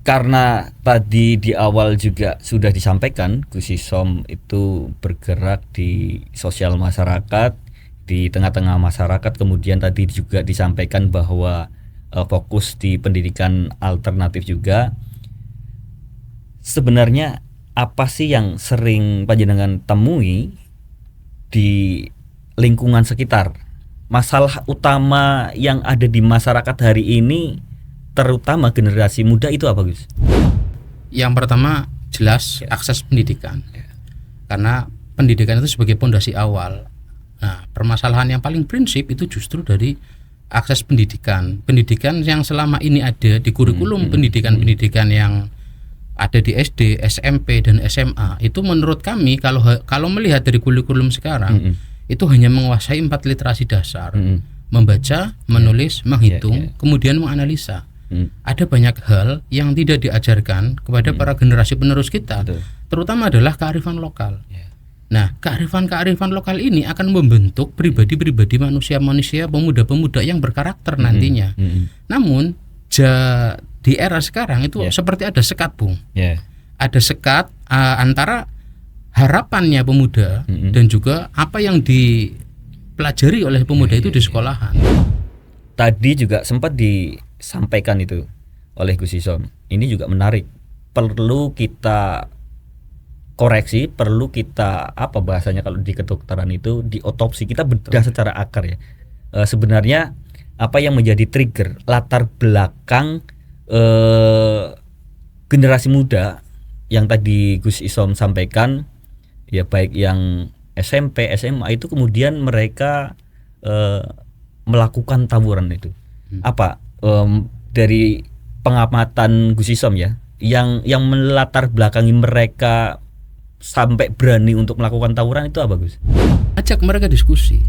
karena tadi di awal juga sudah disampaikan, Gus Isom itu bergerak di sosial masyarakat, di tengah-tengah masyarakat. Kemudian tadi juga disampaikan bahwa fokus di pendidikan alternatif juga. Sebenarnya apa sih yang sering panjenengan temui di lingkungan sekitar? Masalah utama yang ada di masyarakat hari ini, terutama generasi muda, itu apa, Gus? Yang pertama jelas akses pendidikan, karena pendidikan itu sebagai pondasi awal. Nah, permasalahan yang paling prinsip itu justru dari akses pendidikan. Pendidikan yang selama ini ada di kurikulum pendidikan yang ada di SD, SMP dan SMA itu menurut kami kalau melihat dari kurikulum sekarang itu hanya menguasai 4 literasi dasar, membaca, menulis, menghitung, kemudian menganalisa. Ada banyak hal yang tidak diajarkan kepada para generasi penerus kita, terutama adalah kearifan lokal. Nah, kearifan lokal ini akan membentuk pribadi-pribadi manusia-manusia, pemuda-pemuda yang berkarakter nantinya. Namun di era sekarang itu seperti ada sekat, Bung. Ada sekat antara harapannya pemuda dan juga apa yang dipelajari oleh pemuda itu di sekolahan. Tadi juga sempat disampaikan itu oleh Gus Isom. Ini juga menarik. Perlu kita koreksi, perlu kita apa bahasanya kalau di kedokteran itu diotopsi, kita bedah secara akar ya. Sebenarnya apa yang menjadi trigger, latar belakang generasi muda yang tadi Gus Isom sampaikan, ya baik yang SMP, SMA itu kemudian mereka melakukan tawuran itu. Apa dari pengamatan Gus Isom ya, yang melatar belakangi mereka sampai berani untuk melakukan tawuran itu apa, Gus? Ajak mereka diskusi.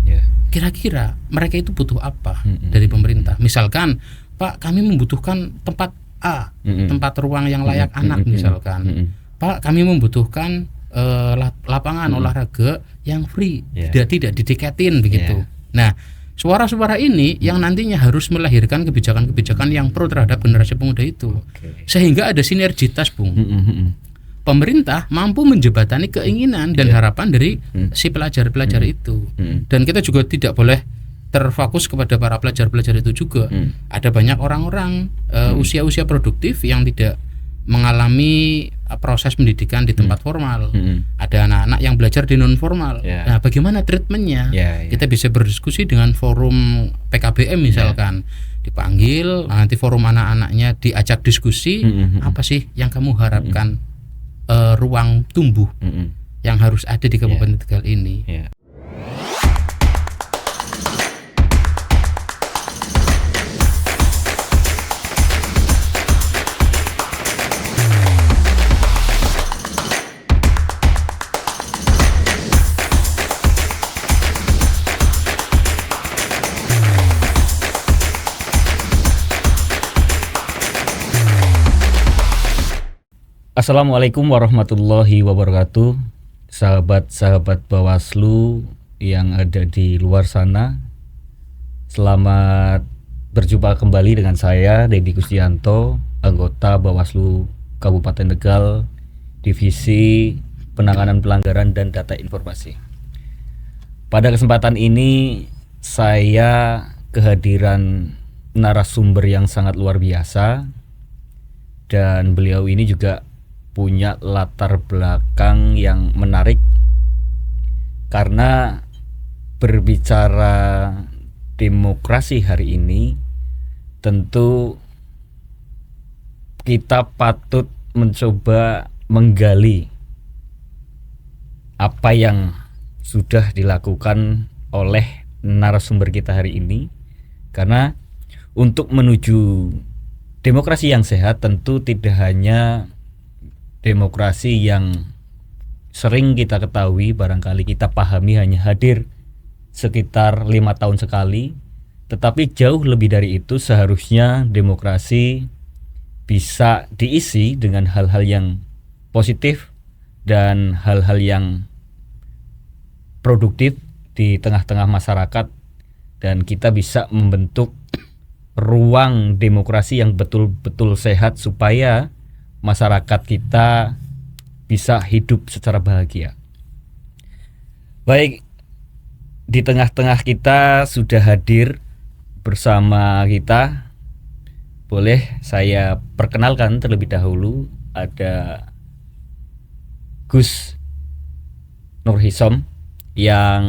Kira-kira mereka itu butuh apa dari pemerintah? Misalkan, Pak, kami membutuhkan tempat A, tempat ruang yang layak anak misalkan. Pak, kami membutuhkan lapangan olahraga yang free, tidak ditiketin begitu. Nah, suara-suara ini yang nantinya harus melahirkan kebijakan-kebijakan yang pro terhadap generasi pemuda itu. Sehingga ada sinergitas, Bung. Pemerintah mampu menjembatani keinginan dan harapan dari si pelajar-pelajar itu. Dan kita juga tidak boleh terfokus kepada para pelajar-pelajar itu juga. Ada banyak orang-orang usia-usia produktif yang tidak mengalami proses pendidikan di tempat formal. Ada anak-anak yang belajar di non formal. Nah, bagaimana treatmentnya? Kita bisa berdiskusi dengan forum PKBM misalkan. Dipanggil, nanti forum anak-anaknya diajak diskusi. Apa sih yang kamu harapkan ruang tumbuh yang harus ada di Kabupaten Tegal ini? Assalamualaikum warahmatullahi wabarakatuh, sahabat-sahabat Bawaslu yang ada di luar sana. Selamat berjumpa kembali dengan saya, Deddy Kusdianto, anggota Bawaslu Kabupaten Tegal, Divisi Penanganan Pelanggaran dan Data Informasi. Pada kesempatan ini saya kehadiran narasumber yang sangat luar biasa, dan beliau ini juga punya latar belakang yang menarik, karena berbicara demokrasi hari ini tentu kita patut mencoba menggali apa yang sudah dilakukan oleh narasumber kita hari ini, karena untuk menuju demokrasi yang sehat tentu tidak hanya demokrasi yang sering kita ketahui, barangkali kita pahami hanya hadir sekitar 5 tahun sekali, tetapi jauh lebih dari itu. Seharusnya demokrasi bisa diisi dengan hal-hal yang positif dan hal-hal yang produktif di tengah-tengah masyarakat, dan kita bisa membentuk ruang demokrasi yang betul-betul sehat supaya masyarakat kita bisa hidup secara bahagia. Baik, di tengah-tengah kita sudah hadir bersama kita. Boleh saya perkenalkan terlebih dahulu, ada Gus Nur Hisom yang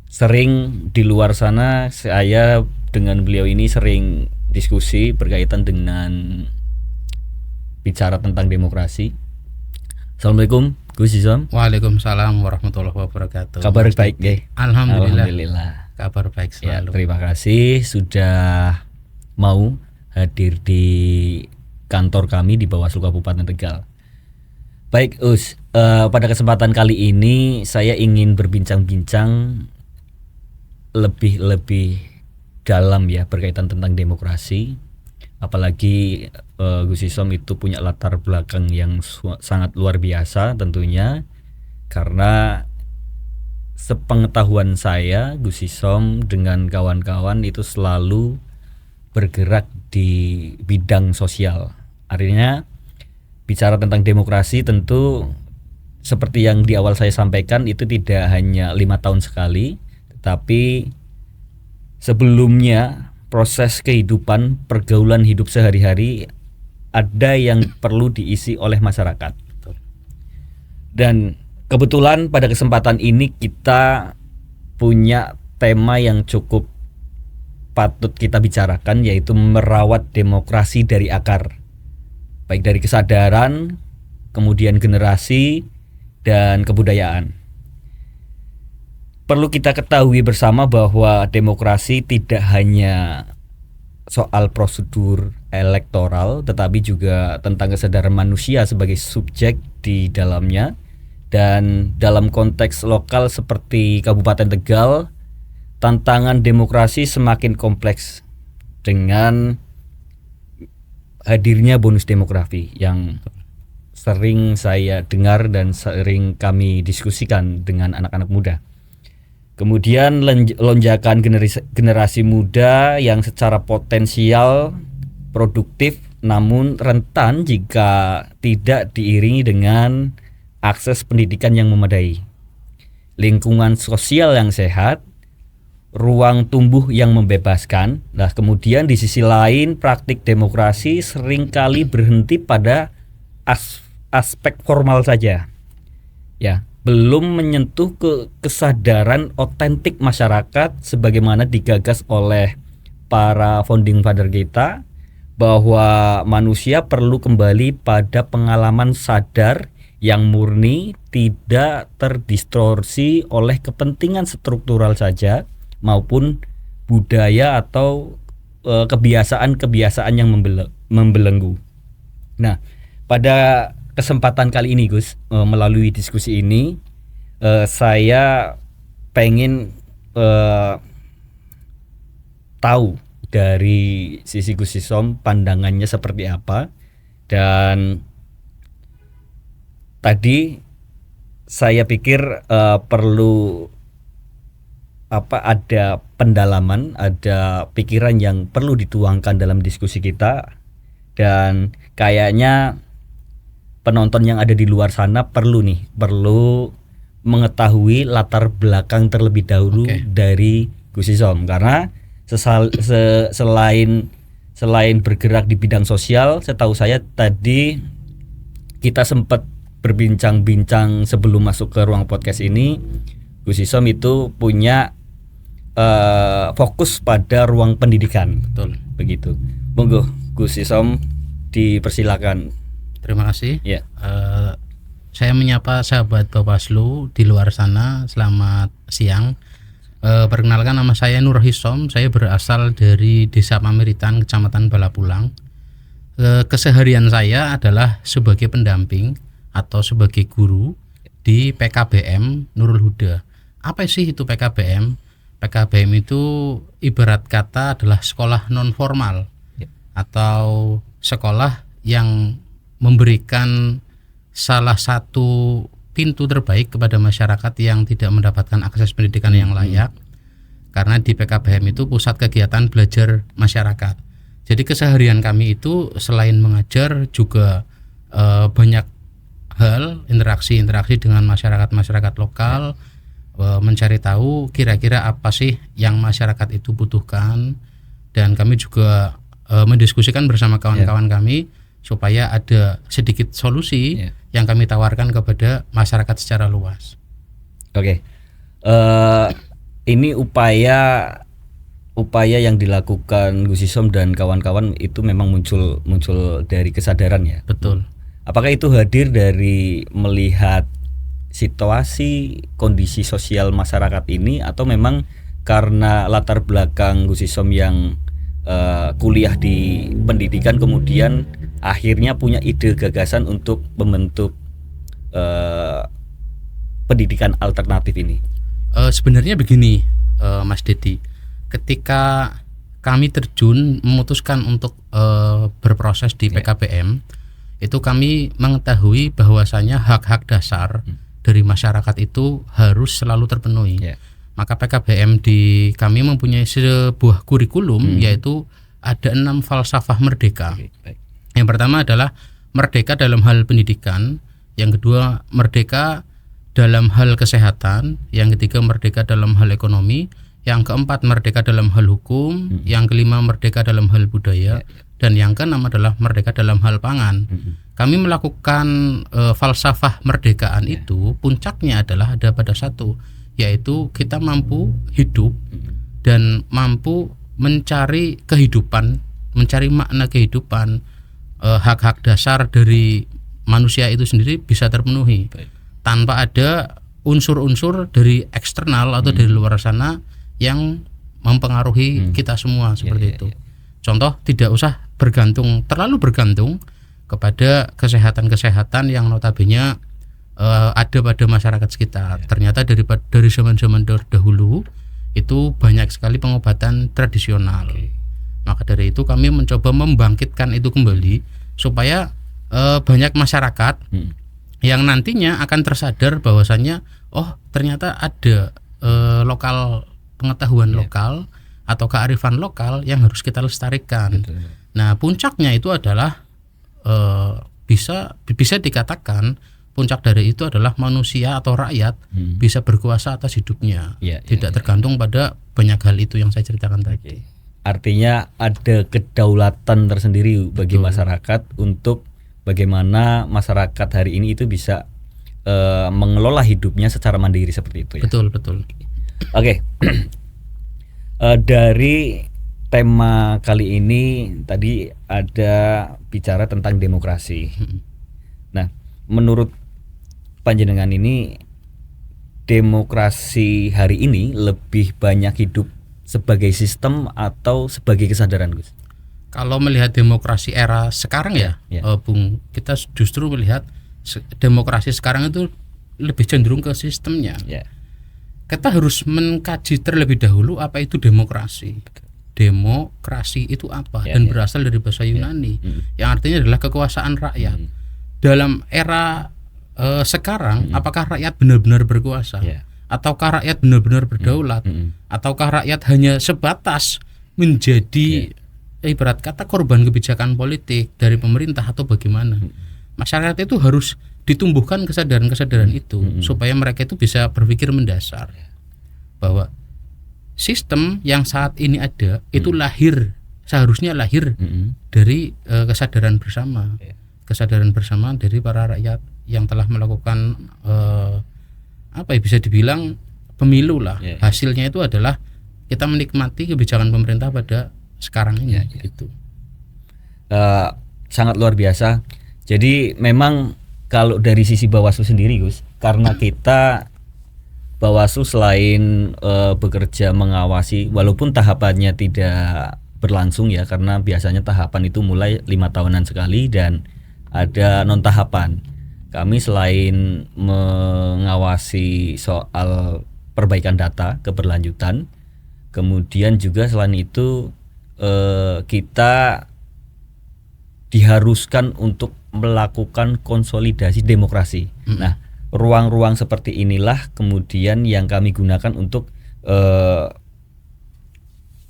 sering di luar sana, saya dengan beliau ini sering diskusi berkaitan dengan bicara tentang demokrasi. Assalamualaikum Gus Hisom. Waalaikumsalam warahmatullahi wabarakatuh. Kabar baik ya? Alhamdulillah. Kabar baik Ya, selalu. terima kasih sudah mau hadir di kantor kami di Bawaslu Kabupaten Tegal. Baik Us, pada kesempatan kali ini saya ingin berbincang-bincang lebih dalam ya berkaitan tentang demokrasi. Apalagi Gus Hisom itu punya latar belakang yang sangat luar biasa tentunya, karena sepengetahuan saya Gus Hisom dengan kawan-kawan itu selalu bergerak di bidang sosial. Artinya bicara tentang demokrasi tentu seperti yang di awal saya sampaikan itu tidak hanya 5 tahun sekali, tetapi sebelumnya proses kehidupan, pergaulan hidup sehari-hari ada yang perlu diisi oleh masyarakat. Dan kebetulan pada kesempatan ini kita punya tema yang cukup patut kita bicarakan, yaitu merawat demokrasi dari akar. Baik dari kesadaran, kemudian generasi, dan kebudayaan. Perlu kita ketahui bersama bahwa demokrasi tidak hanya soal prosedur elektoral, tetapi juga tentang kesadaran manusia sebagai subjek di dalamnya. Dan dalam konteks lokal seperti Kabupaten Tegal, tantangan demokrasi semakin kompleks dengan hadirnya bonus demografi yang sering saya dengar dan sering kami diskusikan dengan anak-anak muda. Kemudian lonjakan generasi muda yang secara potensial produktif namun rentan jika tidak diiringi dengan akses pendidikan yang memadai, lingkungan sosial yang sehat, ruang tumbuh yang membebaskan. Nah, kemudian di sisi lain praktik demokrasi seringkali berhenti pada aspek formal saja. Ya, belum menyentuh ke kesadaran otentik masyarakat sebagaimana digagas oleh para founding father kita, bahwa manusia perlu kembali pada pengalaman sadar yang murni, tidak terdistorsi oleh kepentingan struktural saja maupun budaya atau kebiasaan-kebiasaan yang membelenggu. Nah, pada kesempatan kali ini Gus, melalui diskusi ini saya pengen tahu dari sisi Gus Hisom pandangannya seperti apa. Dan tadi saya pikir perlu ada pendalaman, ada pikiran yang perlu dituangkan dalam diskusi kita, dan kayaknya penonton yang ada di luar sana perlu mengetahui latar belakang terlebih dahulu dari Gus Hisom, karena selain bergerak di bidang sosial, setahu saya tadi kita sempat berbincang-bincang sebelum masuk ke ruang podcast ini, Gus Hisom itu punya fokus pada ruang pendidikan. Betul. Begitu. Monggo Gus Hisom dipersilakan. Terima kasih. Ya. Saya menyapa sahabat Bawaslu di luar sana. Selamat siang. Perkenalkan, nama saya Nur Hisom. Saya berasal dari Desa Pamiritan, Kecamatan Balapulang. Keseharian saya adalah sebagai pendamping atau sebagai guru di PKBM Nurul Huda. Apa sih itu PKBM? PKBM itu ibarat kata adalah sekolah non formal atau sekolah yang memberikan salah satu pintu terbaik kepada masyarakat yang tidak mendapatkan akses pendidikan yang layak. Karena di PKBM itu pusat kegiatan belajar masyarakat. Jadi keseharian kami itu selain mengajar juga banyak hal interaksi dengan masyarakat lokal, mencari tahu kira-kira apa sih yang masyarakat itu butuhkan, dan kami juga mendiskusikan bersama kawan-kawan kami supaya ada sedikit solusi yang kami tawarkan kepada masyarakat secara luas. Oke. Ini upaya yang dilakukan Gus Isom dan kawan-kawan itu memang muncul dari kesadaran ya. Betul. Apakah itu hadir dari melihat situasi kondisi sosial masyarakat ini, atau memang karena latar belakang Gus Isom yang kuliah di pendidikan kemudian akhirnya punya ide gagasan untuk membentuk pendidikan alternatif ini? Sebenarnya begini, Mas Dedi, ketika kami terjun memutuskan untuk berproses di PKBM, itu kami mengetahui bahwasanya hak-hak dasar dari masyarakat itu harus selalu terpenuhi. Maka PKBM di kami mempunyai sebuah kurikulum, yaitu ada 6 falsafah merdeka. Yang pertama adalah merdeka dalam hal pendidikan, yang kedua merdeka dalam hal kesehatan, yang ketiga merdeka dalam hal ekonomi, yang keempat merdeka dalam hal hukum, yang kelima merdeka dalam hal budaya, dan yang keenam adalah merdeka dalam hal pangan. Kami melakukan falsafah merdekaan itu, puncaknya adalah ada pada satu, yaitu kita mampu hidup dan mampu mencari kehidupan, mencari makna kehidupan. Hak-hak dasar dari manusia itu sendiri bisa terpenuhi tanpa ada unsur-unsur dari eksternal atau dari luar sana yang mempengaruhi kita semua seperti itu. Contoh, tidak usah terlalu bergantung kepada kesehatan yang notabene ada pada masyarakat sekitar. Ternyata dari zaman-zaman dahulu itu banyak sekali pengobatan tradisional. Maka dari itu kami mencoba membangkitkan itu kembali supaya banyak masyarakat yang nantinya akan tersadar bahwasannya ternyata ada lokal pengetahuan lokal atau kearifan lokal yang harus kita lestarikan. Nah, puncaknya itu adalah bisa dikatakan puncak dari itu adalah manusia atau rakyat bisa berkuasa atas hidupnya, tidak tergantung pada banyak hal itu yang saya ceritakan tadi. Artinya ada kedaulatan tersendiri bagi masyarakat untuk bagaimana masyarakat hari ini itu bisa mengelola hidupnya secara mandiri seperti itu ya. Betul. Oke. Dari tema kali ini tadi ada bicara tentang demokrasi. Nah, menurut panjenengan ini demokrasi hari ini lebih banyak hidup sebagai sistem atau sebagai kesadaran, Gus? Kalau melihat demokrasi era sekarang Bung, kita justru melihat demokrasi sekarang itu lebih cenderung ke sistemnya. Kita harus mengkaji terlebih dahulu apa itu demokrasi. Demokrasi itu apa? Dan berasal dari bahasa Yunani yang artinya adalah kekuasaan rakyat. Dalam era sekarang, apakah rakyat benar-benar berkuasa? Ataukah rakyat benar-benar berdaulat? Ataukah rakyat hanya sebatas menjadi ibarat kata korban kebijakan politik dari pemerintah atau bagaimana? Masyarakat itu harus ditumbuhkan kesadaran-kesadaran itu supaya mereka itu bisa berpikir mendasar bahwa sistem yang saat ini ada itu seharusnya lahir dari kesadaran bersama, kesadaran bersama dari para rakyat yang telah melakukan bisa dibilang pemilu lah. Hasilnya itu adalah kita menikmati kebijakan pemerintah pada sekarang ini. Gitu. Sangat luar biasa. Jadi memang kalau dari sisi Bawaslu sendiri, Gus, karena kita Bawaslu selain bekerja mengawasi, walaupun tahapannya tidak berlangsung ya, karena biasanya tahapan itu mulai 5 tahunan sekali dan ada non tahapan. Kami selain mengawasi soal perbaikan data keberlanjutan, kemudian juga selain itu kita diharuskan untuk melakukan konsolidasi demokrasi. Nah, ruang-ruang seperti inilah kemudian yang kami gunakan untuk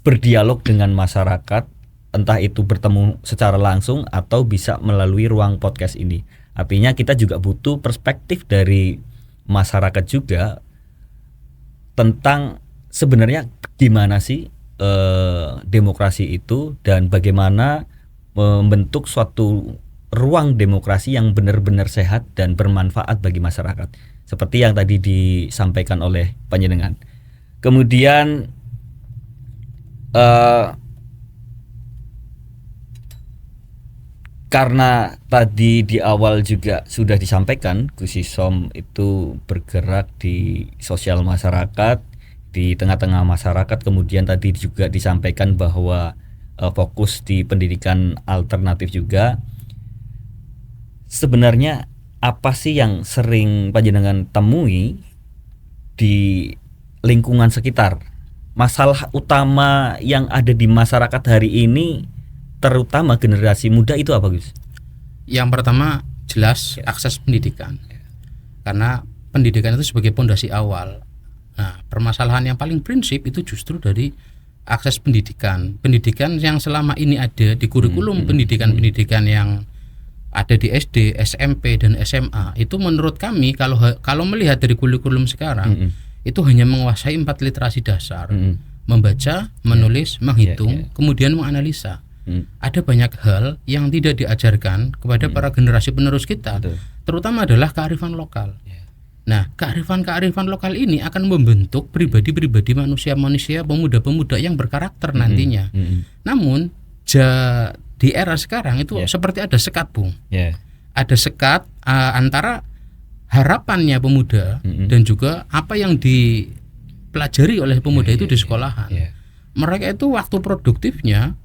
berdialog dengan masyarakat entah itu bertemu secara langsung atau bisa melalui ruang podcast ini. Artinya kita juga butuh perspektif dari masyarakat juga tentang sebenarnya gimana sih demokrasi itu dan bagaimana membentuk suatu ruang demokrasi yang benar-benar sehat dan bermanfaat bagi masyarakat. Seperti yang tadi disampaikan oleh panjenengan. Kemudian karena tadi di awal juga sudah disampaikan, Gus Isom itu bergerak di sosial masyarakat, di tengah-tengah masyarakat. Kemudian tadi juga disampaikan bahwa fokus di pendidikan alternatif juga. Sebenarnya apa sih yang sering panjenengan temui di lingkungan sekitar? Masalah utama yang ada di masyarakat hari ini, terutama generasi muda, itu apa, Gus? Yang pertama jelas akses pendidikan, karena pendidikan itu sebagai pondasi awal. Nah, permasalahan yang paling prinsip itu justru dari akses pendidikan. Pendidikan yang selama ini ada di kurikulum pendidikan yang ada di SD, SMP dan SMA itu menurut kami kalau melihat dari kurikulum sekarang itu hanya menguasai 4 literasi dasar, membaca, menulis, menghitung, kemudian menganalisa. Ada banyak hal yang tidak diajarkan kepada para generasi penerus kita, terutama adalah kearifan lokal. Nah, kearifan lokal ini akan membentuk pribadi-pribadi manusia-manusia, pemuda-pemuda yang berkarakter nantinya. Namun di era sekarang itu seperti ada sekat, Bung. Ada sekat antara harapannya pemuda dan juga apa yang dipelajari oleh pemuda itu di sekolahan. Mereka itu waktu produktifnya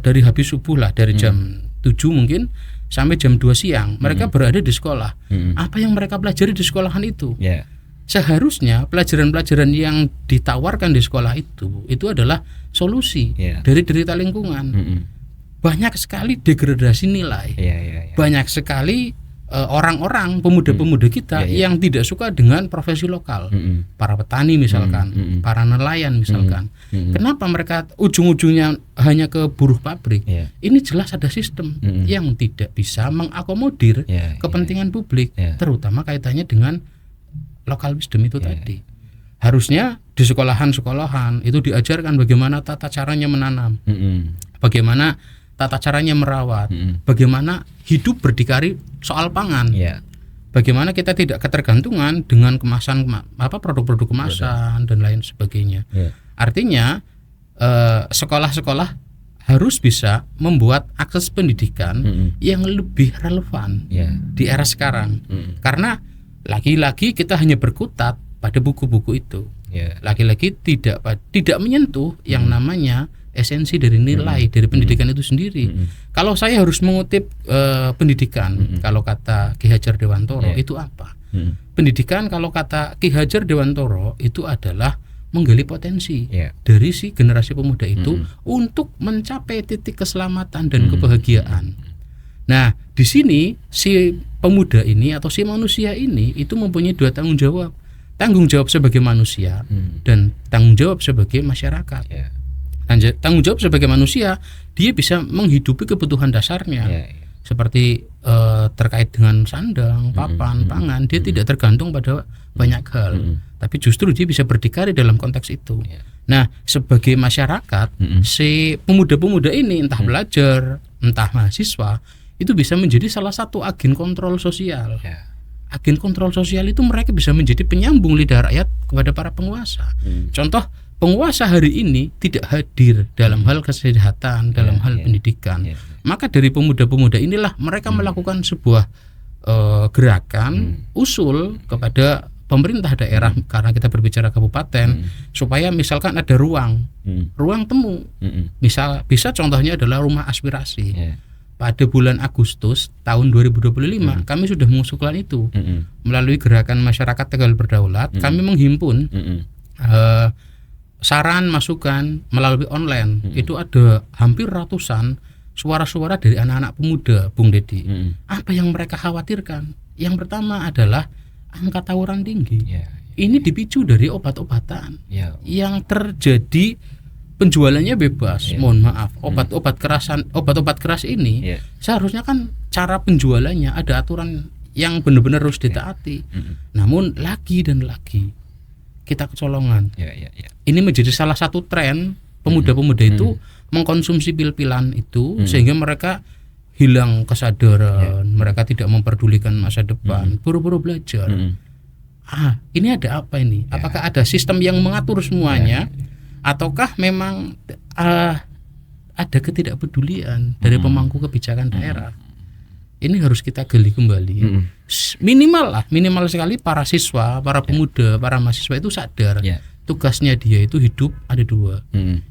dari habis subuh lah, dari jam 7 mungkin sampai jam 2 siang mereka berada di sekolah. Apa yang mereka pelajari di sekolahan itu? Seharusnya pelajaran-pelajaran yang ditawarkan di sekolah itu adalah solusi dari derita lingkungan. Banyak sekali degradasi nilai. Banyak sekali orang-orang, pemuda-pemuda kita yang tidak suka dengan profesi lokal. Para petani misalkan, para nelayan misalkan. Kenapa mereka ujung-ujungnya hanya ke buruh pabrik? Ini jelas ada sistem yang tidak bisa mengakomodir kepentingan publik, terutama kaitannya dengan local wisdom itu tadi. Harusnya di sekolahan-sekolahan itu diajarkan bagaimana tata caranya menanam, bagaimana tata caranya merawat, bagaimana hidup berdikari soal pangan, bagaimana kita tidak ketergantungan dengan kemasan produk-produk kemasan dan lain sebagainya. Artinya sekolah-sekolah harus bisa membuat akses pendidikan yang lebih relevan di era sekarang, karena lagi-lagi kita hanya berkutat pada buku-buku itu, lagi-lagi tidak menyentuh yang namanya esensi dari nilai dari pendidikan itu sendiri. Kalau saya harus mengutip pendidikan, kalau kata Ki Hajar Dewantoro itu apa? Pendidikan kalau kata Ki Hajar Dewantoro itu adalah menggali potensi dari si generasi pemuda itu untuk mencapai titik keselamatan dan kebahagiaan. Nah, di sini si pemuda ini atau si manusia ini itu mempunyai 2 tanggung jawab. Tanggung jawab sebagai manusia dan tanggung jawab sebagai masyarakat. Tanggung jawab sebagai manusia, dia bisa menghidupi kebutuhan dasarnya, seperti terkait dengan sandang, papan, pangan. Dia tidak tergantung pada banyak hal, tapi justru dia bisa berdikari dalam konteks itu. Nah, sebagai masyarakat, si pemuda-pemuda ini entah belajar, entah mahasiswa, itu bisa menjadi salah satu agen kontrol sosial. Agen kontrol sosial itu mereka bisa menjadi penyambung lidah rakyat kepada para penguasa. Contoh, penguasa hari ini tidak hadir dalam hal kesehatan, dalam hal pendidikan. Maka dari pemuda-pemuda inilah mereka melakukan sebuah gerakan, usul kepada pemerintah daerah, karena kita berbicara kabupaten, supaya misalkan ada ruang temu. Bisa contohnya adalah rumah aspirasi. Pada bulan Agustus tahun 2025 kami sudah mengusulkan itu melalui gerakan masyarakat Tegal Berdaulat. Kami menghimpun saran masukan melalui online. Itu ada hampir ratusan suara-suara dari anak-anak pemuda, Bung Dedi. Apa yang mereka khawatirkan? Yang pertama adalah angka tawuran tinggi. Ini dipicu dari obat-obatan yang terjadi penjualannya bebas. Mohon maaf, obat-obat keras ini seharusnya kan cara penjualannya ada aturan yang benar-benar harus ditaati. Namun lagi dan lagi kita kecolongan. Ini menjadi salah satu tren pemuda-pemuda itu mengkonsumsi pil-pilan itu sehingga mereka hilang kesadaran, mereka tidak memperdulikan masa depan, buru-buru belajar. Ini ada apa ini? Apakah ada sistem yang mengatur semuanya? Ataukah memang ada ketidakpedulian dari pemangku kebijakan daerah? Ini harus kita gali kembali. Minimal sekali para siswa, para pemuda, para mahasiswa itu sadar tugasnya dia itu hidup ada dua.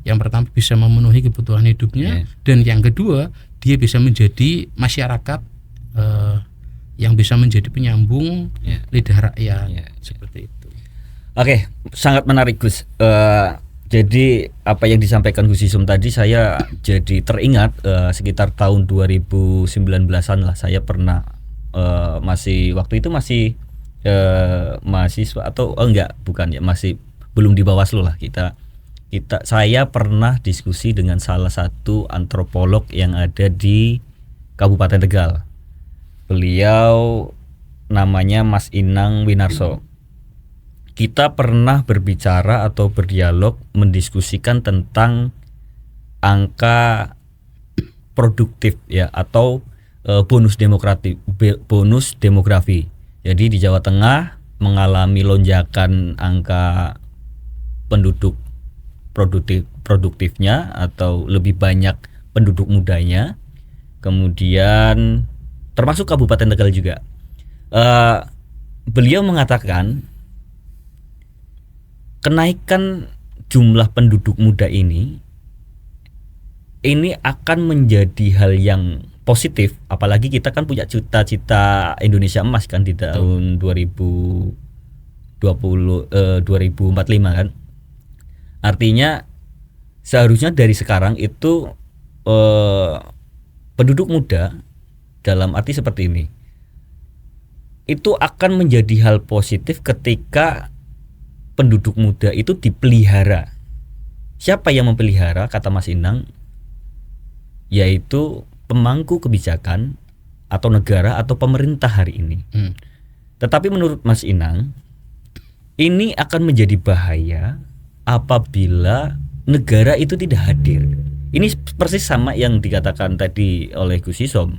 Yang pertama bisa memenuhi kebutuhan hidupnya, dan yang kedua dia bisa menjadi masyarakat yang bisa menjadi penyambung lidah rakyat seperti itu. Oke, sangat menarik Gus. Jadi apa yang disampaikan Gus Isom tadi saya jadi teringat sekitar tahun 2019-an lah, saya pernah masih waktu itu masih mahasiswa atau masih belum di Bawaslu lah, saya pernah diskusi dengan salah satu antropolog yang ada di Kabupaten Tegal. Beliau namanya Mas Inang Winarso. Kita pernah berbicara atau berdialog mendiskusikan tentang angka produktif atau bonus demografi. Jadi di Jawa Tengah mengalami lonjakan angka penduduk produktifnya atau lebih banyak penduduk mudanya. Kemudian termasuk Kabupaten Tegal juga. Beliau mengatakan kenaikan jumlah penduduk muda ini akan menjadi hal yang positif, apalagi kita kan punya cita-cita Indonesia emas kan di tahun 2045 kan. Artinya seharusnya dari sekarang itu penduduk muda dalam arti seperti ini itu akan menjadi hal positif ketika penduduk muda itu dipelihara. Siapa yang memelihara, kata Mas Inang? Yaitu pemangku kebijakan atau negara atau pemerintah hari ini. Tetapi menurut Mas Inang, ini akan menjadi bahaya apabila negara itu tidak hadir. Ini persis sama yang dikatakan tadi oleh Gus Isom.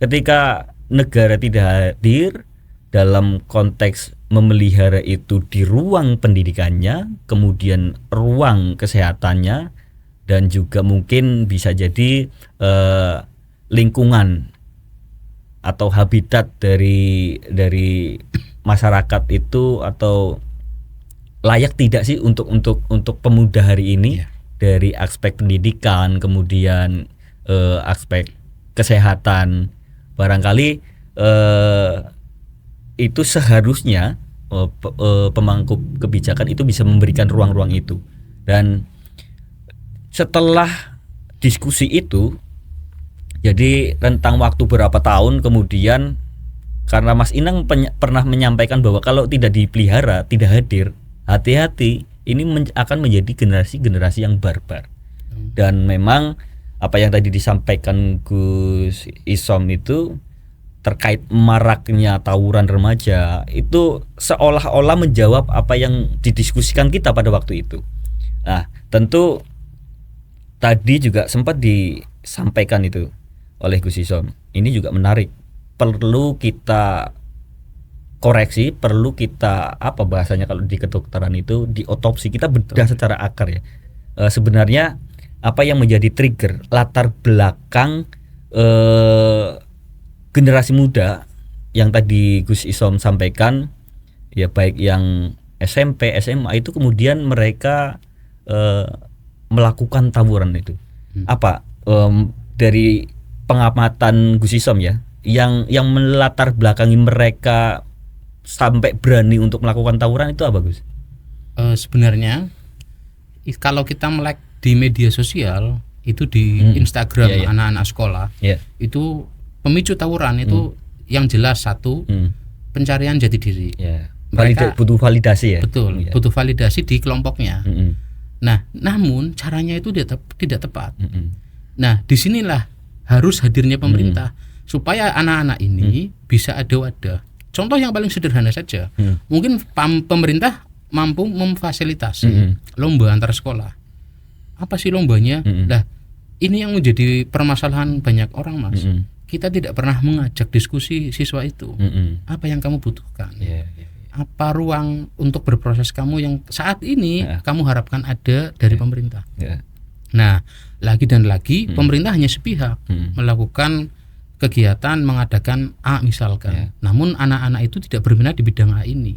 Ketika negara tidak hadir dalam konteks memelihara itu di ruang pendidikannya, kemudian ruang kesehatannya, dan juga mungkin bisa jadi lingkungan atau habitat dari masyarakat itu, atau layak tidak sih untuk pemuda hari ini dari aspek pendidikan, kemudian aspek kesehatan. Barangkali itu seharusnya pemangku kebijakan itu bisa memberikan ruang-ruang itu. Dan setelah diskusi itu, jadi rentang waktu berapa tahun kemudian, karena Mas Inang pernah menyampaikan bahwa kalau tidak dipelihara, tidak hadir, hati-hati, ini akan menjadi generasi yang barbar. Dan memang apa yang tadi disampaikan Gus Isom itu terkait maraknya tawuran remaja, itu seolah-olah menjawab apa yang didiskusikan kita pada waktu itu. Nah, tentu tadi juga sempat disampaikan itu oleh Gus Isom. Ini juga menarik, perlu kita koreksi, perlu kita bahasanya kalau di kedokteran itu diotopsi, kita bedah secara akar ya. Sebenarnya apa yang menjadi trigger, latar belakang generasi muda yang tadi Gus Isom sampaikan, ya baik yang SMP, SMA itu kemudian mereka melakukan tawuran itu. Apa dari pengamatan Gus Isom ya, yang melatar belakangi mereka sampai berani untuk melakukan tawuran itu apa, Gus? Sebenarnya kalau kita melek di media sosial itu di Instagram anak-anak sekolah, itu pemicu tawuran itu yang jelas satu, pencarian jati diri. Mereka butuh validasi ya. Betul, butuh validasi di kelompoknya. Nah, namun caranya itu tidak tepat. Nah, disinilah harus hadirnya pemerintah supaya anak-anak ini bisa ada wadah. Contoh yang paling sederhana saja, mungkin pemerintah mampu memfasilitasi lomba antar sekolah. Apa sih lombanya? Nah, ini yang menjadi permasalahan banyak orang, Mas. Kita tidak pernah mengajak diskusi siswa itu. Apa yang kamu butuhkan? Apa ruang untuk berproses kamu yang saat ini kamu harapkan ada dari pemerintah? Nah, lagi dan lagi pemerintah hanya sepihak melakukan kegiatan mengadakan A misalkan. Namun anak-anak itu tidak berminat di bidang A ini.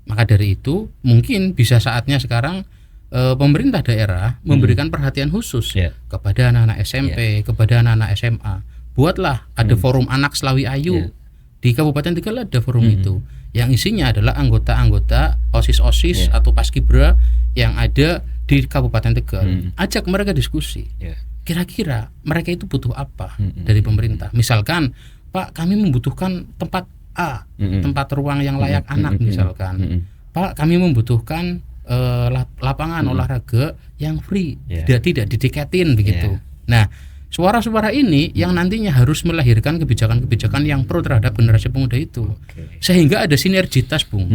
Maka dari itu mungkin bisa saatnya sekarang pemerintah daerah memberikan perhatian khusus kepada anak-anak SMP, kepada anak-anak SMA. Buatlah ada forum anak Slawi Ayu di Kabupaten Tegal, ada forum itu yang isinya adalah anggota-anggota OSIS atau Paskibra yang ada di Kabupaten Tegal. Ajak mereka diskusi. Kira-kira mereka itu butuh apa dari pemerintah? Misalkan, Pak, kami membutuhkan tempat A, tempat ruang yang layak anak misalkan. Pak, kami membutuhkan lapangan olahraga yang free, tidak ditiketin begitu. Nah, suara-suara ini yang nantinya harus melahirkan kebijakan-kebijakan yang pro terhadap generasi pemuda itu. Sehingga ada sinergitas, Bung.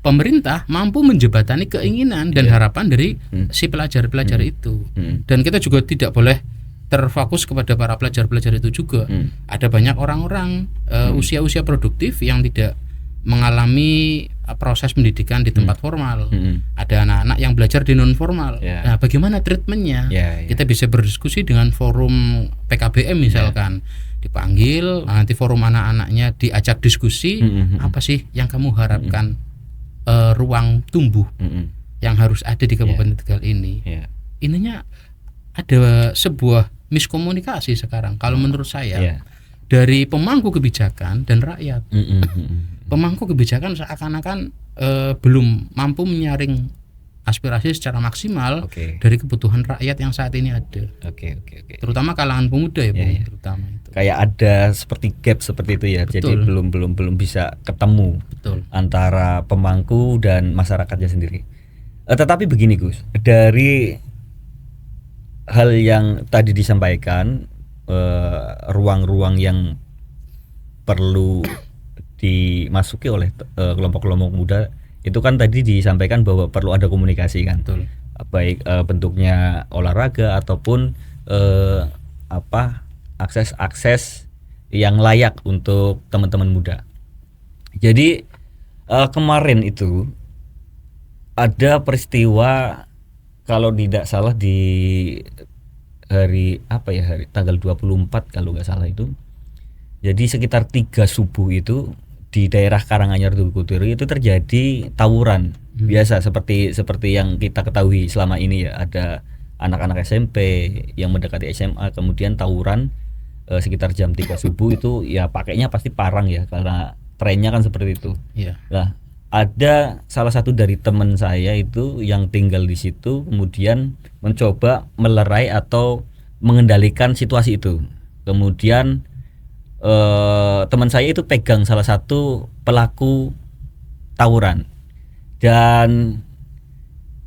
Pemerintah mampu menjembatani keinginan dan harapan dari si pelajar-pelajar itu. Dan kita juga tidak boleh terfokus kepada para pelajar-pelajar itu juga. Ada banyak orang-orang usia-usia produktif yang tidak mengalami proses pendidikan di tempat formal. Ada anak-anak yang belajar di non formal. Nah, bagaimana treatmentnya? Kita bisa berdiskusi dengan forum PKBM misalkan. Dipanggil, nanti forum anak-anaknya diajak diskusi. Apa sih yang kamu harapkan ruang tumbuh yang harus ada di Kabupaten Tegal ini? Ininya ada sebuah miskomunikasi sekarang kalau menurut saya dari pemangku kebijakan dan rakyat. Pemangku kebijakan seakan-akan belum mampu menyaring aspirasi secara maksimal dari kebutuhan rakyat yang saat ini ada. Terutama kalangan pemuda terutama itu. Kayak ada seperti gap seperti itu ya. Betul. Jadi belum bisa ketemu antara pemangku dan masyarakatnya sendiri. Tetapi begini Gus, dari hal yang tadi disampaikan, ruang-ruang yang perlu dimasuki oleh kelompok-kelompok muda itu kan tadi disampaikan bahwa perlu ada komunikasi kan. Baik bentuknya olahraga ataupun akses yang layak untuk teman-teman muda. Jadi kemarin itu ada peristiwa, kalau tidak salah di hari tanggal 24 kalau nggak salah itu. Jadi sekitar 3 subuh itu di daerah Karanganyar Tuguturi itu terjadi tawuran biasa seperti yang kita ketahui selama ini ya. Ada anak-anak SMP yang mendekati SMA, kemudian tawuran sekitar jam 3 subuh itu ya, pakainya pasti parang ya karena trennya kan seperti itu. Nah, ada salah satu dari teman saya itu yang tinggal di situ kemudian mencoba melerai atau mengendalikan situasi itu. Kemudian teman saya itu pegang salah satu pelaku tawuran dan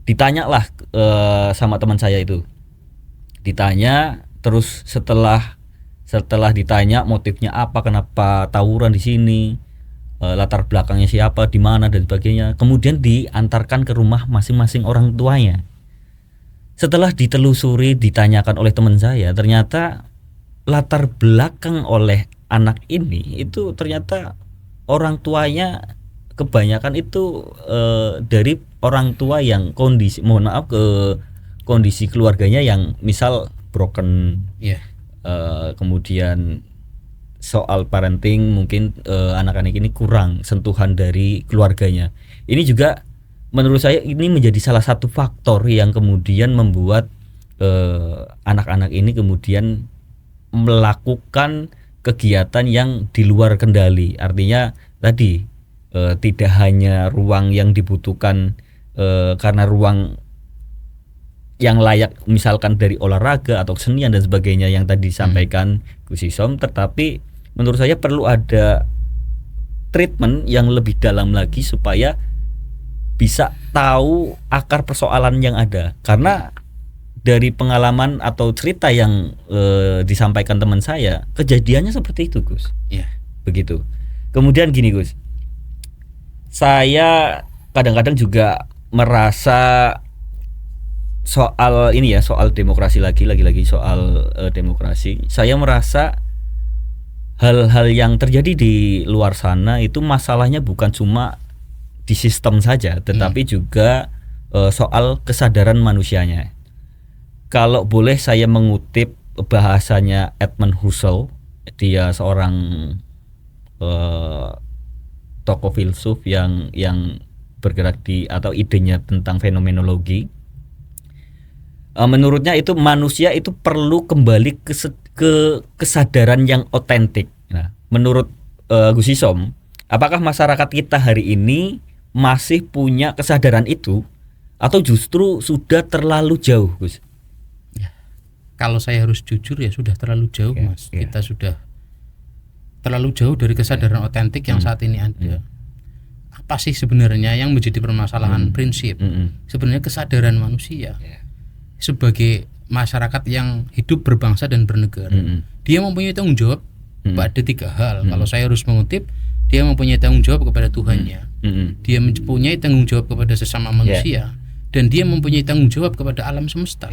ditanyalah sama teman saya itu. Ditanya terus setelah ditanya motifnya apa, kenapa tawuran di sini, latar belakangnya siapa, di mana dan sebagainya. Kemudian diantarkan ke rumah masing-masing orang tuanya. Setelah ditelusuri, ditanyakan oleh teman saya, ternyata latar belakang oleh anak ini itu ternyata orang tuanya kebanyakan itu dari orang tua yang kondisi keluarganya yang misal broken, kemudian soal parenting mungkin anak-anak ini kurang sentuhan dari keluarganya. Ini juga menurut saya ini menjadi salah satu faktor yang kemudian membuat anak-anak ini kemudian melakukan kegiatan yang di luar kendali. Artinya tadi tidak hanya ruang yang dibutuhkan karena ruang yang layak misalkan dari olahraga atau kesenian dan sebagainya yang tadi disampaikan Gus Isom, tetapi menurut saya perlu ada treatment yang lebih dalam lagi supaya bisa tahu akar persoalan yang ada. Karena dari pengalaman atau cerita yang disampaikan teman saya, kejadiannya seperti itu, Gus. Iya. Begitu. Kemudian gini, Gus. Saya kadang-kadang juga merasa soal ini ya, soal demokrasi lagi soal demokrasi. Saya merasa hal-hal yang terjadi di luar sana itu masalahnya bukan cuma di sistem saja, tetapi juga soal kesadaran manusianya. Kalau boleh saya mengutip bahasanya Edmund Husserl, dia seorang tokoh filsuf yang bergerak di atau idenya tentang fenomenologi. Menurutnya itu manusia itu perlu kembali ke kesadaran yang otentik. Nah, menurut Gus Isom, apakah masyarakat kita hari ini masih punya kesadaran itu atau justru sudah terlalu jauh, Gus? Ya, kalau saya harus jujur ya sudah terlalu jauh, Mas. Kita sudah terlalu jauh dari kesadaran otentik yang saat ini ada. Apa sih sebenarnya yang menjadi permasalahan prinsip? Sebenarnya kesadaran manusia sebagai masyarakat yang hidup berbangsa dan bernegara. Dia mempunyai tanggung jawab pada 3 hal. Kalau saya harus mengutip, dia mempunyai tanggung jawab kepada Tuhannya. Dia mempunyai tanggung jawab kepada sesama manusia, dan dia mempunyai tanggung jawab kepada alam semesta.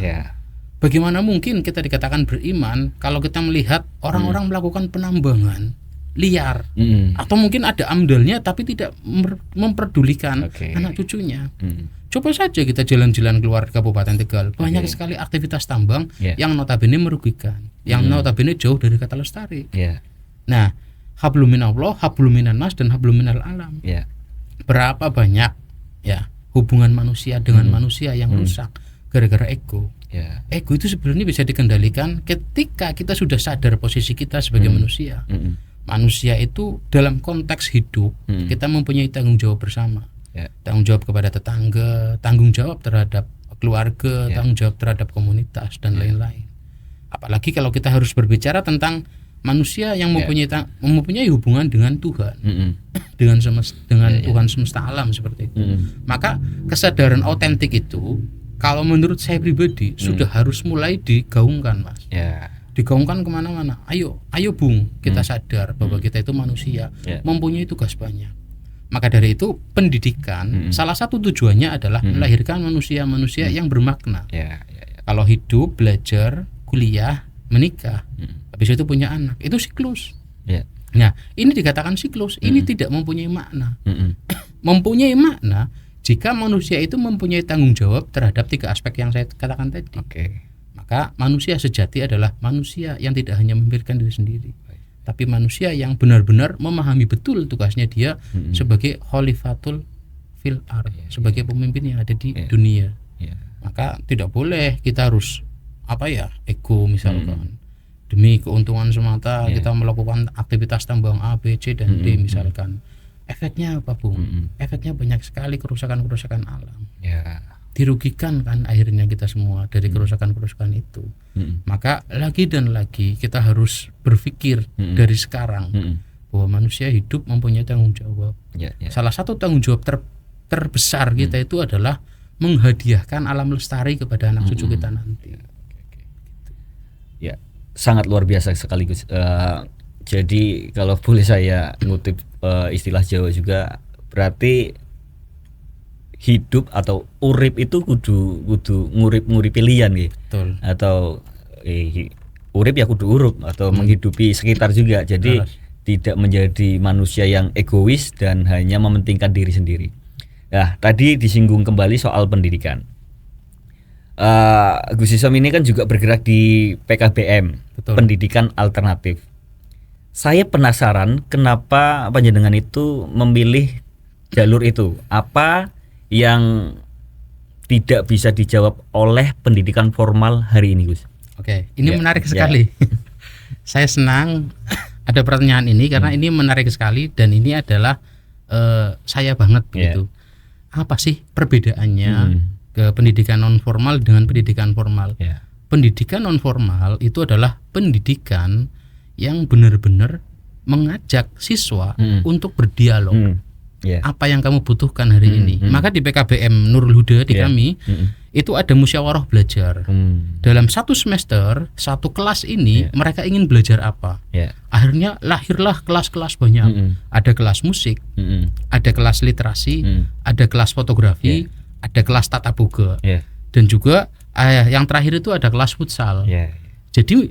Bagaimana mungkin kita dikatakan beriman kalau kita melihat orang-orang melakukan penambangan liar, atau mungkin ada amdalnya tapi tidak memperdulikan anak cucunya. Coba saja kita jalan-jalan keluar Kabupaten Tegal, banyak sekali aktivitas tambang yang notabene merugikan, yang notabene jauh dari kata lestari. Nah, hablum minallah, hablum minannas, dan hablum minal alam. Berapa banyak ya hubungan manusia dengan manusia yang rusak gara-gara ego. Ego itu sebenarnya bisa dikendalikan ketika kita sudah sadar posisi kita sebagai manusia. Manusia itu dalam konteks hidup kita mempunyai tanggung jawab bersama. Tanggung jawab kepada tetangga, tanggung jawab terhadap keluarga, tanggung jawab terhadap komunitas dan lain-lain. Apalagi kalau kita harus berbicara tentang manusia yang mempunyai hubungan dengan Tuhan, dengan Tuhan semesta alam seperti itu. Maka kesadaran otentik itu, kalau menurut saya pribadi sudah harus mulai digaungkan, Mas. Digaungkan kemana-mana. Ayo Bung, kita sadar bahwa kita itu manusia, mempunyai tugas banyak. Maka dari itu pendidikan salah satu tujuannya adalah melahirkan manusia-manusia yang bermakna. Kalau hidup, belajar, kuliah, menikah, habis itu punya anak, itu siklus. Nah, ini dikatakan siklus, ini tidak mempunyai makna. Mempunyai makna jika manusia itu mempunyai tanggung jawab terhadap 3 aspek yang saya katakan tadi. Maka manusia sejati adalah manusia yang tidak hanya memikirkan diri sendiri, tapi manusia yang benar-benar memahami betul tugasnya dia sebagai khalifatul fil ard, sebagai pemimpin yang ada di dunia. Maka tidak boleh kita harus ego misalkan. Demi keuntungan semata kita melakukan aktivitas tambang A, B, C, dan D misalkan. Efeknya apa, Bung? Efeknya banyak sekali kerusakan-kerusakan alam. Dirugikan kan akhirnya kita semua dari kerusakan-kerusakan itu. Maka lagi dan lagi kita harus berpikir dari sekarang bahwa manusia hidup mempunyai tanggung jawab. Salah satu tanggung jawab terbesar kita itu adalah menghadiahkan alam lestari kepada anak cucu kita nanti. Sangat luar biasa sekaligus. Jadi kalau boleh saya ngutip istilah Jawa juga, berarti hidup atau urip itu kudu ngurip-nguripi liyan gitu. Atau urip ya kudu urup atau menghidupi sekitar juga. Jadi tidak menjadi manusia yang egois dan hanya mementingkan diri sendiri. Nah, tadi disinggung kembali soal pendidikan. Gus Isom ini kan juga bergerak di PKBM, pendidikan alternatif. Saya penasaran kenapa panjenengan itu memilih jalur itu. Apa yang tidak bisa dijawab oleh pendidikan formal hari ini, Gus? Ini menarik sekali. Saya senang ada pertanyaan ini karena ini menarik sekali dan ini adalah saya banget begitu. Apa sih perbedaannya ke pendidikan non formal dengan pendidikan formal? Pendidikan non formal itu adalah pendidikan yang benar-benar mengajak siswa untuk berdialog. apa yang kamu butuhkan hari ini. Maka di PKBM Nurul Huda di kami itu ada musyawarah belajar. Dalam satu semester, satu kelas ini mereka ingin belajar apa. Akhirnya lahirlah kelas-kelas banyak. Ada kelas musik, ada kelas literasi, ada kelas fotografi, ada kelas tata boga, dan juga yang terakhir itu ada kelas futsal. Jadi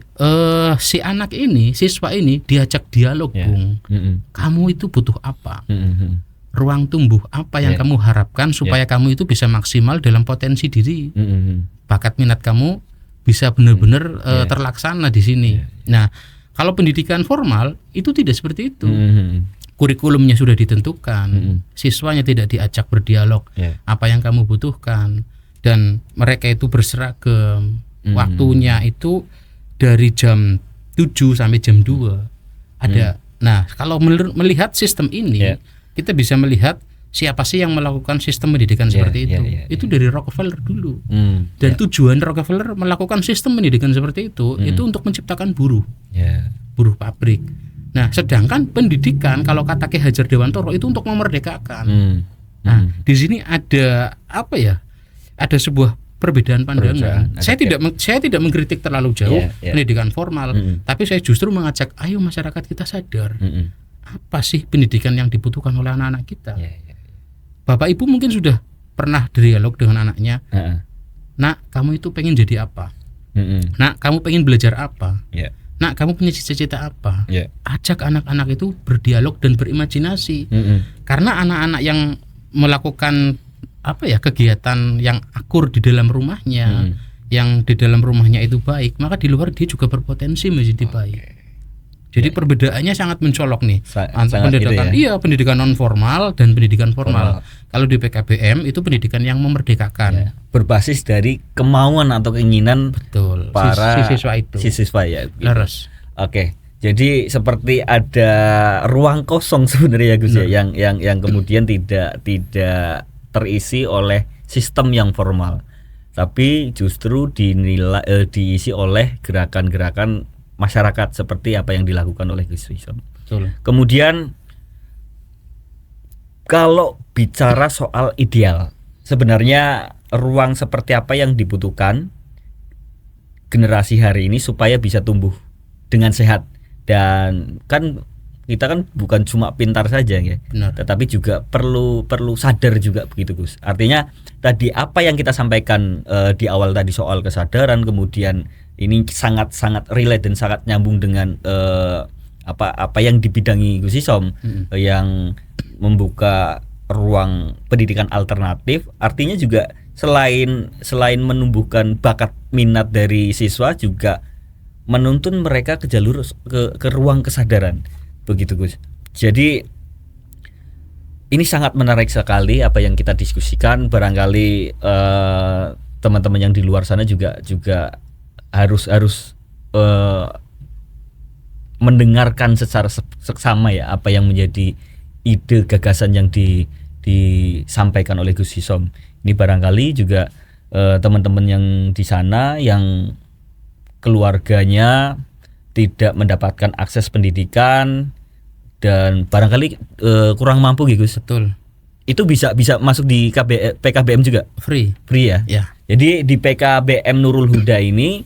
si anak ini, siswa ini diajak dialog, Bung. Kamu itu butuh apa? Ruang tumbuh apa yang kamu harapkan supaya kamu itu bisa maksimal dalam potensi diri. Bakat minat kamu bisa benar-benar terlaksana di sini. Nah, kalau pendidikan formal itu tidak seperti itu. Kurikulumnya sudah ditentukan, siswanya tidak diajak berdialog apa yang kamu butuhkan, dan mereka itu berseragam. Waktunya itu dari jam 7 sampai jam 2 ada. Nah, kalau melihat sistem ini, kita bisa melihat siapa sih yang melakukan sistem pendidikan seperti itu. Itu dari Rockefeller dulu. Dan tujuan Rockefeller melakukan sistem pendidikan seperti itu untuk menciptakan buruh. Buruh pabrik. Nah, sedangkan pendidikan kalau kata Ki Hajar Dewantoro itu untuk memerdekakan. Nah, di sini ada apa ya? Ada sebuah perbedaan pandangan. Saya tidak mengkritik terlalu jauh pendidikan formal, tapi saya justru mengajak, ayo masyarakat kita sadar apa sih pendidikan yang dibutuhkan oleh anak-anak kita. Bapak Ibu mungkin sudah pernah dialog dengan anaknya. Nak, kamu itu pengen jadi apa? Nak, kamu pengen belajar apa? Nak, kamu punya cita-cita apa? Ajak anak-anak itu berdialog dan berimajinasi. Karena anak-anak yang melakukan kegiatan yang akur di dalam rumahnya, yang di dalam rumahnya itu baik, maka di luar dia juga berpotensi menjadi baik. Jadi perbedaannya sangat mencolok nih antara pendidikan pendidikan non formal dan pendidikan formal. Kalau di PKBM itu pendidikan yang memerdekakan, berbasis dari kemauan atau keinginan para siswa ya. Laras. Oke. Jadi seperti ada ruang kosong sebenarnya Gus ya, yang kemudian tidak terisi oleh sistem yang formal, tapi justru diisi oleh gerakan-gerakan masyarakat seperti apa yang dilakukan oleh Gus Wisom. Kemudian kalau bicara soal ideal, sebenarnya ruang seperti apa yang dibutuhkan generasi hari ini supaya bisa tumbuh dengan sehat, dan kita kan bukan cuma pintar saja ya, tetapi juga perlu sadar juga begitu Gus. Artinya tadi apa yang kita sampaikan di awal tadi soal kesadaran, kemudian ini sangat relate dan sangat nyambung dengan apa yang dibidangi Gus Isom, yang membuka ruang pendidikan alternatif. Artinya juga selain menumbuhkan bakat minat dari siswa, juga menuntun mereka ke jalur ke ruang kesadaran. Begitu Gus. Jadi ini sangat menarik sekali apa yang kita diskusikan. Barangkali teman-teman yang di luar sana juga harus mendengarkan secara seksama ya apa yang menjadi ide gagasan yang disampaikan oleh Gus Isom. Ini barangkali juga teman-teman yang di sana yang keluarganya tidak mendapatkan akses pendidikan dan barangkali kurang mampu gitu. Betul. Itu bisa masuk di PKBM juga? Free ya? Jadi di PKBM Nurul Huda ini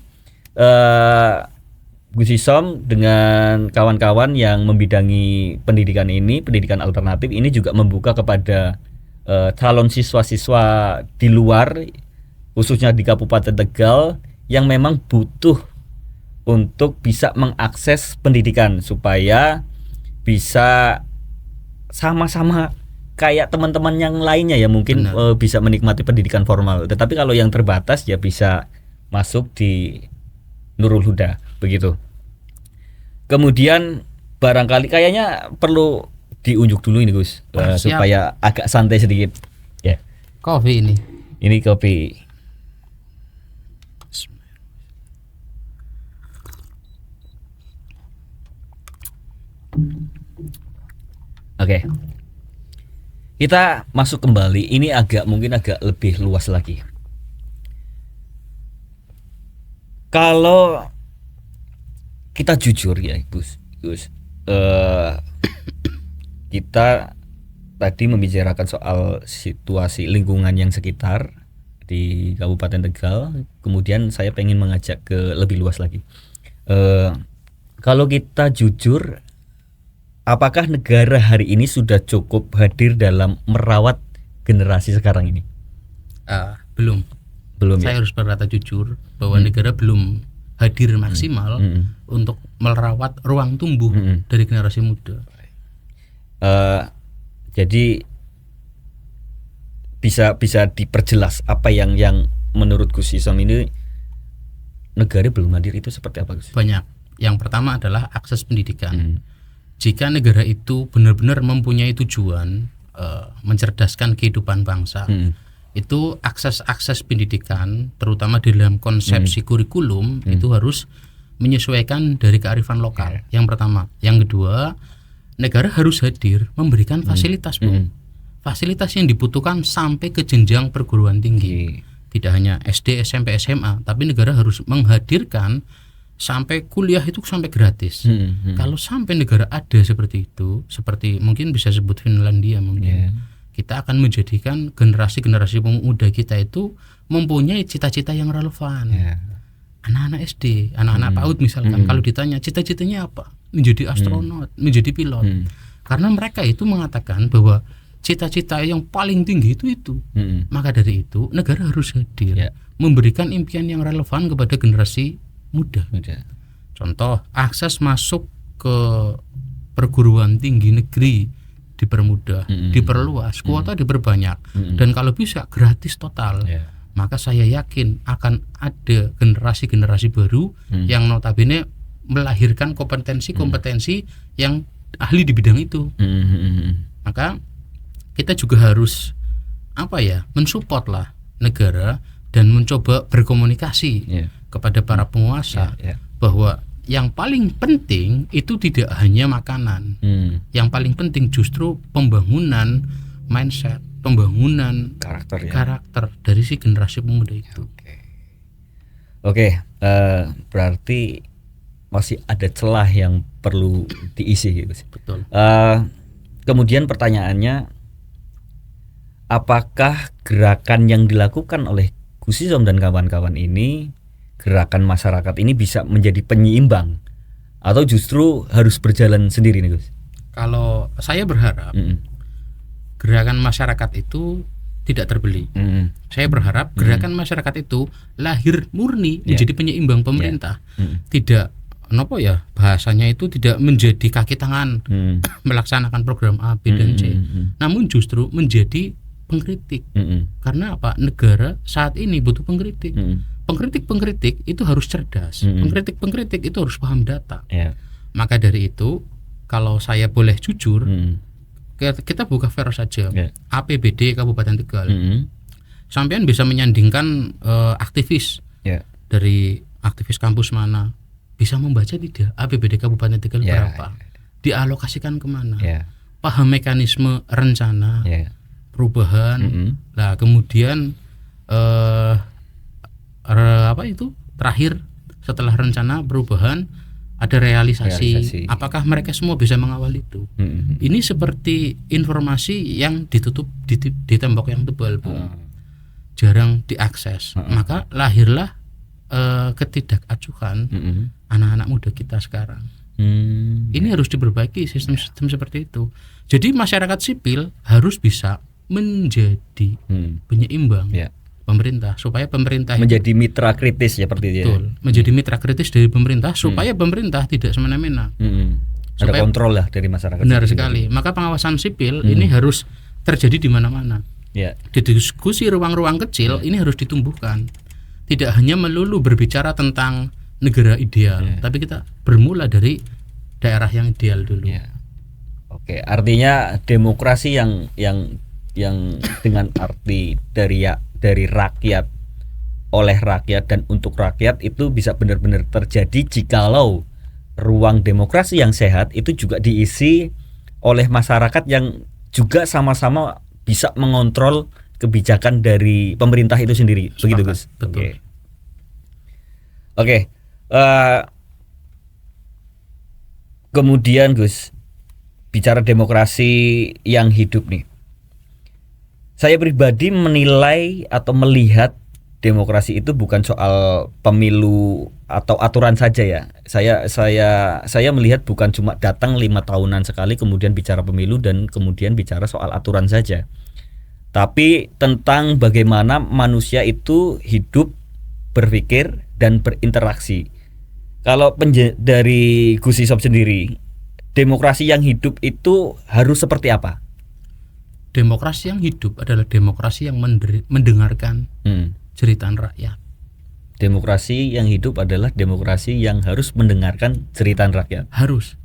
Gus Isom dengan kawan-kawan yang membidangi pendidikan ini, pendidikan alternatif ini juga membuka kepada calon siswa-siswa di luar, khususnya di Kabupaten Tegal, yang memang butuh untuk bisa mengakses pendidikan supaya bisa sama-sama kayak teman-teman yang lainnya ya, mungkin bisa menikmati pendidikan formal. Tetapi kalau yang terbatas ya bisa masuk di Nurul Huda begitu. Kemudian barangkali kayaknya perlu diunjuk dulu ini Gus, supaya agak santai sedikit. Ya. Kopi ini. Ini kopi. Oke. Kita masuk kembali. Ini mungkin agak lebih luas lagi. Kalau kita jujur ya Gus, kita tadi membicarakan soal situasi lingkungan yang sekitar di Kabupaten Tegal, kemudian saya pengen mengajak ke lebih luas lagi. Kalau kita jujur, apakah negara hari ini sudah cukup hadir dalam merawat generasi sekarang ini? Belum. Saya harus berkata jujur bahwa negara belum hadir maksimal untuk merawat ruang tumbuh dari generasi muda. Jadi bisa diperjelas apa yang menurut Gus Isom ini negara belum hadir itu seperti apa, Gus? Banyak. Yang pertama adalah akses pendidikan. Jika negara itu benar-benar mempunyai tujuan mencerdaskan kehidupan bangsa, itu akses pendidikan, terutama di dalam konsepsi kurikulum, itu harus menyesuaikan dari kearifan lokal. Yang pertama. Yang kedua, negara harus hadir memberikan fasilitas, fasilitas yang dibutuhkan sampai ke jenjang perguruan tinggi. Tidak hanya SD, SMP, SMA, tapi negara harus menghadirkan sampai kuliah itu sampai gratis. Kalau sampai negara ada seperti itu, seperti mungkin bisa sebut Finlandia mungkin, kita akan menjadikan generasi pemuda kita itu mempunyai cita-cita yang relevan. Anak-anak SD, anak-anak PAUD misalkan, kalau ditanya cita-citanya apa? Menjadi astronot, menjadi pilot. Karena mereka itu mengatakan bahwa cita-cita yang paling tinggi itu. Maka dari itu negara harus hadir, memberikan impian yang relevan kepada generasi muda. Contoh, akses masuk ke perguruan tinggi negeri dipermudah, diperluas, kuota diperbanyak, dan kalau bisa gratis total. Maka saya yakin akan ada generasi-generasi baru yang notabene melahirkan kompetensi-kompetensi yang ahli di bidang itu. Maka kita juga harus mensupport lah negara dan mencoba berkomunikasi kepada para penguasa bahwa yang paling penting itu tidak hanya makanan. Yang paling penting justru pembangunan mindset, pembangunan karakter dari si generasi pemuda itu. Oke, berarti masih ada celah yang perlu diisi gitu. Betul. Kemudian pertanyaannya, apakah gerakan yang dilakukan oleh Gus Isom dan kawan-kawan ini, gerakan masyarakat ini bisa menjadi penyeimbang atau justru harus berjalan sendiri nih, Gus? Kalau saya berharap gerakan masyarakat itu tidak terbeli. Saya berharap gerakan masyarakat itu lahir murni menjadi penyeimbang pemerintah. Tidak bahasanya itu tidak menjadi kaki tangan melaksanakan program A, B dan C. Namun justru menjadi pengkritik. Karena apa? Negara saat ini butuh pengkritik. Pengkritik itu harus cerdas. Pengkritik itu harus paham data. Maka dari itu, kalau saya boleh jujur, kita buka fair saja. APBD Kabupaten Tegal. Sampean bisa menyandingkan aktivis dari aktivis kampus mana, bisa membaca tidak APBD Kabupaten Tegal berapa, dialokasikan kemana, paham mekanisme rencana perubahan. Nah kemudian terakhir setelah rencana perubahan ada realisasi. Apakah mereka semua bisa mengawal itu? Ini seperti informasi yang ditutup di tembok yang tebal, jarang diakses. Maka lahirlah ketidakacuhan anak-anak muda kita sekarang. Ini harus diperbaiki sistem-sistem seperti itu. Jadi masyarakat sipil harus bisa menjadi penyeimbang pemerintah, supaya pemerintah menjadi mitra kritis seperti itu. Betul, menjadi mitra kritis dari pemerintah supaya pemerintah tidak semena-mena. Ada kontrol lah dari masyarakat. Benar sekali. Maka pengawasan sipil ini harus terjadi di mana-mana. Di diskusi ruang-ruang kecil ini harus ditumbuhkan. Tidak hanya melulu berbicara tentang negara ideal, tapi kita bermula dari daerah yang ideal dulu. Oke, artinya demokrasi yang dengan arti dari rakyat, oleh rakyat dan untuk rakyat itu bisa benar-benar terjadi jikalau ruang demokrasi yang sehat itu juga diisi oleh masyarakat yang juga sama-sama bisa mengontrol kebijakan dari pemerintah itu sendiri. Begitu, Gus? Betul. Oke. Kemudian Gus, bicara demokrasi yang hidup nih, Saya pribadi menilai atau melihat demokrasi itu bukan soal pemilu atau aturan saja ya. Saya melihat bukan cuma datang 5 tahunan sekali kemudian bicara pemilu dan kemudian bicara soal aturan saja. Tapi tentang bagaimana manusia itu hidup, berpikir dan berinteraksi. Kalau dari Gus Isob sendiri, demokrasi yang hidup itu harus seperti apa? Demokrasi yang hidup adalah demokrasi yang mendengarkan jeritan rakyat. Demokrasi yang hidup adalah demokrasi yang harus mendengarkan jeritan rakyat. Harus.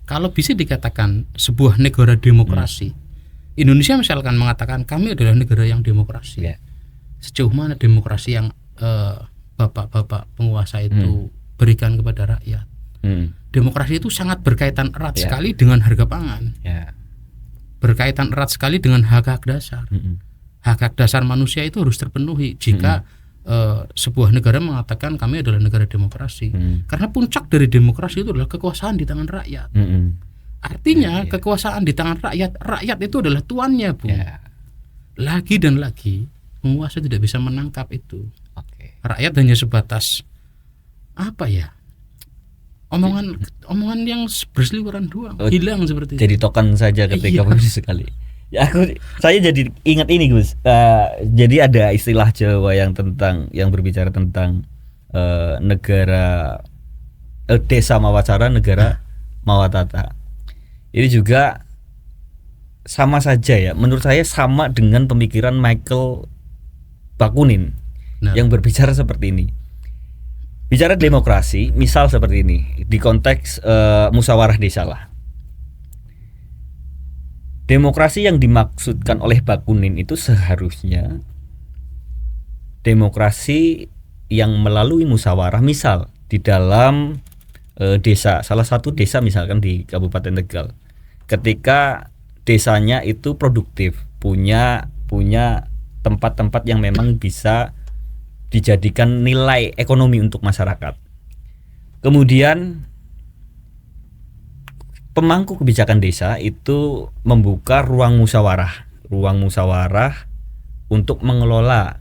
Kalau bisa dikatakan sebuah negara demokrasi, Indonesia misalkan mengatakan kami adalah negara yang demokrasi. Sejauh mana demokrasi yang bapak-bapak penguasa itu berikan kepada rakyat? Demokrasi itu sangat berkaitan erat sekali dengan harga pangan. Berkaitan erat sekali dengan hak-hak dasar. Hak-hak dasar manusia itu harus terpenuhi jika sebuah negara mengatakan kami adalah negara demokrasi. Karena puncak dari demokrasi itu adalah kekuasaan di tangan rakyat. Artinya kekuasaan di tangan rakyat, rakyat itu adalah tuannya, Bu. Lagi dan lagi penguasa tidak bisa menangkap itu. Rakyat hanya sebatas apa ya? Omongan yang berseliweran doang, hilang seperti itu. Jadi token saja ketika sekali. Ya saya jadi ingat ini Gus. Jadi ada istilah Jawa yang berbicara tentang negara desa mawacara, negara mawatata. Ini juga sama saja ya. Menurut saya sama dengan pemikiran Michael Bakunin yang berbicara seperti ini. Bicara demokrasi, misal seperti ini di konteks musyawarah desa lah. Demokrasi yang dimaksudkan oleh Bakunin itu seharusnya demokrasi yang melalui musyawarah, misal di dalam desa, salah satu desa misalkan di Kabupaten Tegal, ketika desanya itu produktif, punya tempat-tempat yang memang bisa dijadikan nilai ekonomi untuk masyarakat. Kemudian pemangku kebijakan desa itu membuka ruang musyawarah untuk mengelola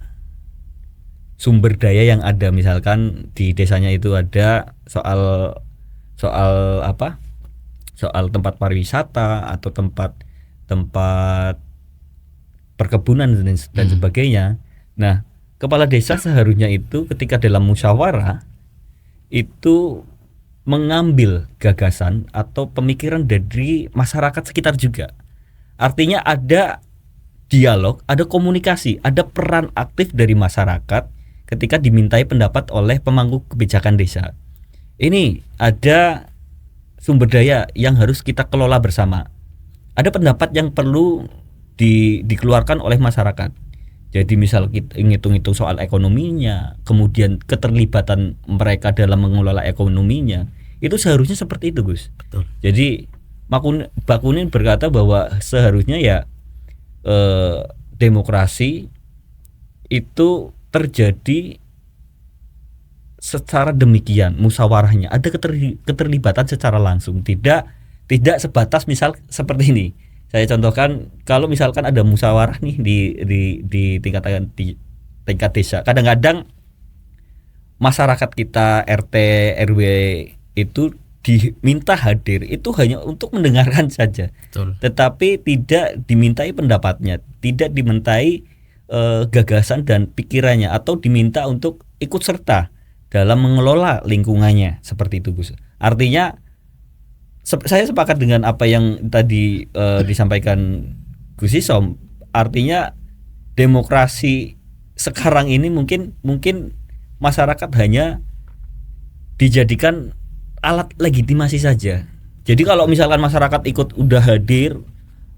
sumber daya yang ada. Misalkan di desanya itu ada soal tempat pariwisata atau tempat perkebunan dan sebagainya. Nah, kepala desa seharusnya itu ketika dalam musyawarah itu mengambil gagasan atau pemikiran dari masyarakat sekitar juga. Artinya ada dialog, ada komunikasi, ada peran aktif dari masyarakat ketika dimintai pendapat oleh pemangku kebijakan desa. Ini ada sumber daya yang harus kita kelola bersama. Ada pendapat yang perlu dikeluarkan oleh masyarakat. Jadi misal kita ngitung-ngitung soal ekonominya, kemudian keterlibatan mereka dalam mengelola ekonominya, itu seharusnya seperti itu, Gus. Betul. Jadi Bakunin berkata bahwa seharusnya ya demokrasi itu terjadi secara demikian, musyawarahnya ada keterlibatan secara langsung, tidak sebatas misal seperti ini. Saya contohkan, kalau misalkan ada musyawarah nih di tingkat desa, kadang-kadang masyarakat kita RT RW itu diminta hadir itu hanya untuk mendengarkan saja. Betul. Tetapi tidak dimintai pendapatnya, tidak dimintai gagasan dan pikirannya, atau diminta untuk ikut serta dalam mengelola lingkungannya, seperti itu, Gus. Artinya saya sepakat dengan apa yang tadi disampaikan Gus Isom. Artinya demokrasi sekarang ini mungkin masyarakat hanya dijadikan alat legitimasi saja. Jadi kalau misalkan masyarakat ikut udah hadir,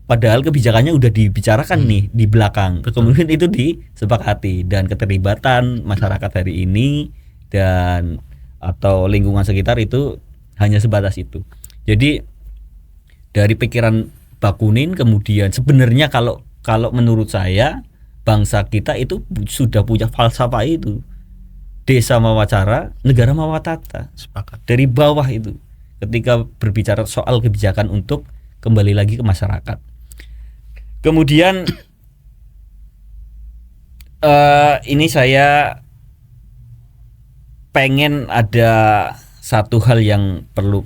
padahal kebijakannya udah dibicarakan nih di belakang. Betul. Kemudian itu disepakati, dan keterlibatan masyarakat hari ini dan atau lingkungan sekitar itu hanya sebatas itu. Jadi dari pikiran Bakunin, kemudian sebenarnya kalau menurut saya bangsa kita itu sudah punya falsafah itu. Desa mawacara, negara mawatata. Sepakat. Dari bawah itu ketika berbicara soal kebijakan untuk kembali lagi ke masyarakat. Kemudian Ini saya pengen ada satu hal yang perlu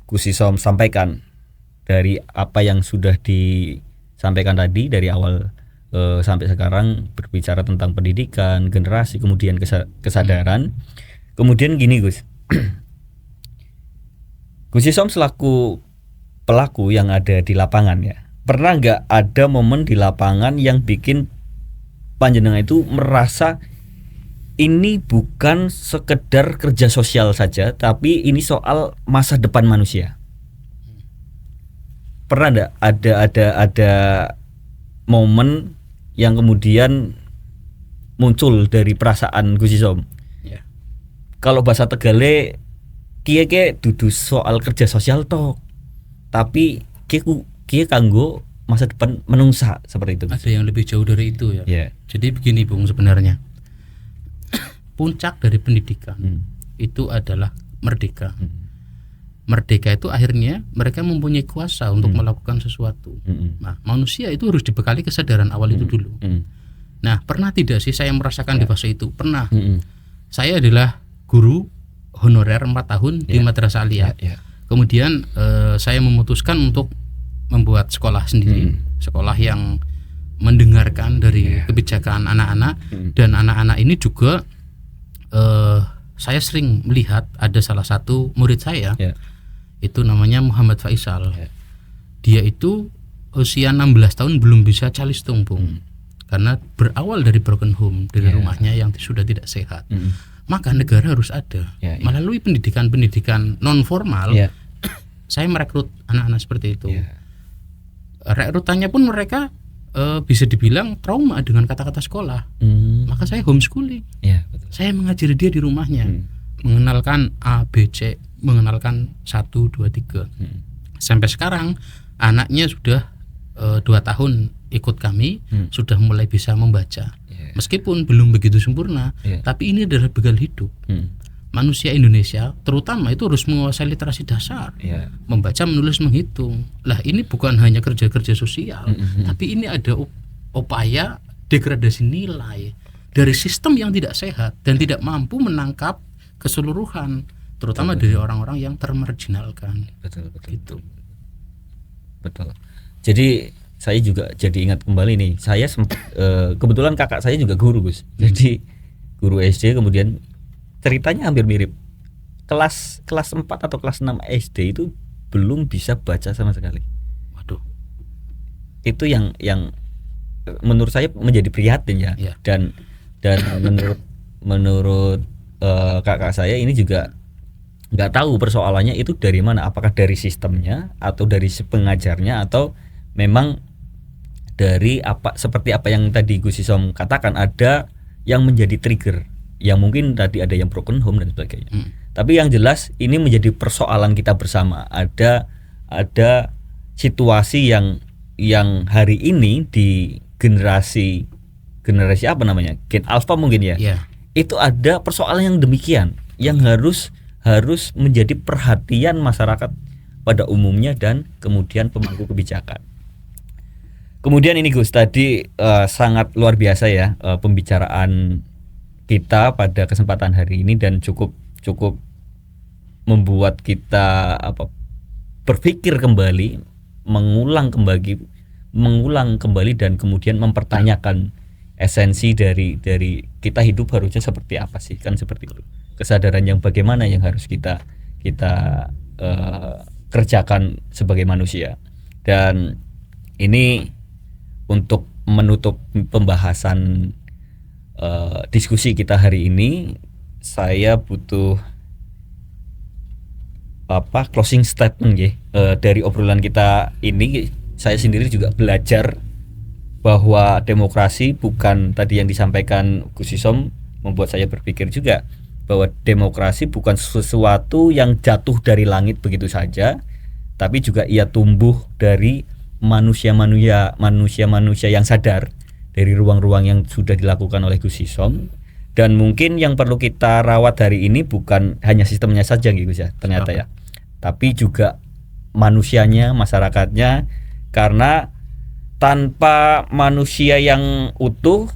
Gus Isom sampaikan dari apa yang sudah disampaikan tadi dari awal sampai sekarang, berbicara tentang pendidikan, generasi, kemudian kesadaran. Kemudian gini Gus, Gus Isom selaku pelaku yang ada di lapangan ya, pernah nggak ada momen di lapangan yang bikin panjenengan itu merasa ini bukan sekedar kerja sosial saja, tapi ini soal masa depan manusia? Pernah enggak ada momen yang kemudian muncul dari perasaan Gus Isom? Ya. Kalau bahasa Tegale kie dudu soal kerja sosial toh, tapi kie kanggo masa depan menungsa, seperti itu. Ada yang lebih jauh dari itu ya. Yeah. Jadi begini Bung, sebenarnya puncak dari pendidikan itu adalah merdeka. Merdeka itu akhirnya mereka mempunyai kuasa untuk melakukan sesuatu. Nah, manusia itu harus dibekali kesadaran awal itu dulu. Nah, pernah tidak sih saya merasakan di fase itu? Pernah. Saya adalah guru honorer 4 tahun di Madrasah Aliyah. Kemudian saya memutuskan untuk membuat sekolah sendiri, sekolah yang mendengarkan dari kebijakan anak-anak, dan anak-anak ini juga saya sering melihat ada salah satu murid saya, itu namanya Muhammad Faisal. Dia itu usia 16 tahun belum bisa calistung Bung, karena berawal dari broken home, dari rumahnya yang sudah tidak sehat. Maka negara harus ada melalui pendidikan non formal. Saya merekrut anak-anak seperti itu. Rekrutannya pun mereka bisa dibilang trauma dengan kata-kata sekolah. Maka saya homeschooling. Betul. Saya mengajari dia di rumahnya, mengenalkan A, B, C, mengenalkan 1, 2, 3. Sampai sekarang anaknya sudah 2 tahun ikut kami, sudah mulai bisa membaca. Meskipun belum begitu sempurna, tapi ini adalah bekal hidup. Manusia Indonesia terutama itu harus menguasai literasi dasar, membaca, menulis, menghitung. Lah ini bukan hanya kerja-kerja sosial, tapi ini ada upaya degradasi nilai dari sistem yang tidak sehat dan tidak mampu menangkap keseluruhan, terutama dari orang-orang yang termarginalkan. Betul. Gitu. Betul. Jadi saya juga jadi ingat kembali nih. Saya sempat kebetulan kakak saya juga guru Gus. Jadi guru SD, kemudian ceritanya hampir mirip. Kelas 4 atau kelas 6 SD itu belum bisa baca sama sekali. Waduh. Itu yang menurut saya menjadi prihatin ya. Dan menurut kakak saya ini juga nggak tahu persoalannya itu dari mana, apakah dari sistemnya atau dari pengajarnya, atau memang dari seperti apa yang tadi Gus Isom katakan, ada yang menjadi trigger, yang mungkin tadi ada yang broken home dan sebagainya. Tapi yang jelas ini menjadi persoalan kita bersama. Ada situasi yang hari ini di generasi apa namanya, Gen Alpha mungkin ya. Itu ada persoalan yang demikian yang harus menjadi perhatian masyarakat pada umumnya dan kemudian pemangku kebijakan. Kemudian ini Gus, tadi sangat luar biasa ya pembicaraan kita pada kesempatan hari ini, dan cukup membuat kita berpikir kembali, mengulang kembali dan kemudian mempertanyakan esensi dari kita hidup harusnya seperti apa sih, kan seperti itu. Kesadaran yang bagaimana yang harus kita kerjakan sebagai manusia. Dan ini untuk menutup pembahasan diskusi kita hari ini, saya butuh closing statement ya. Dari obrolan kita ini, saya sendiri juga belajar bahwa demokrasi bukan, tadi yang disampaikan Gus Isom membuat saya berpikir juga bahwa demokrasi bukan sesuatu yang jatuh dari langit begitu saja, tapi juga ia tumbuh dari manusia-manusia yang sadar, dari ruang-ruang yang sudah dilakukan oleh Gus Isom. Dan mungkin yang perlu kita rawat hari ini bukan hanya sistemnya saja gitu ya, ternyata ya, tapi juga manusianya, masyarakatnya. Karena tanpa manusia yang utuh,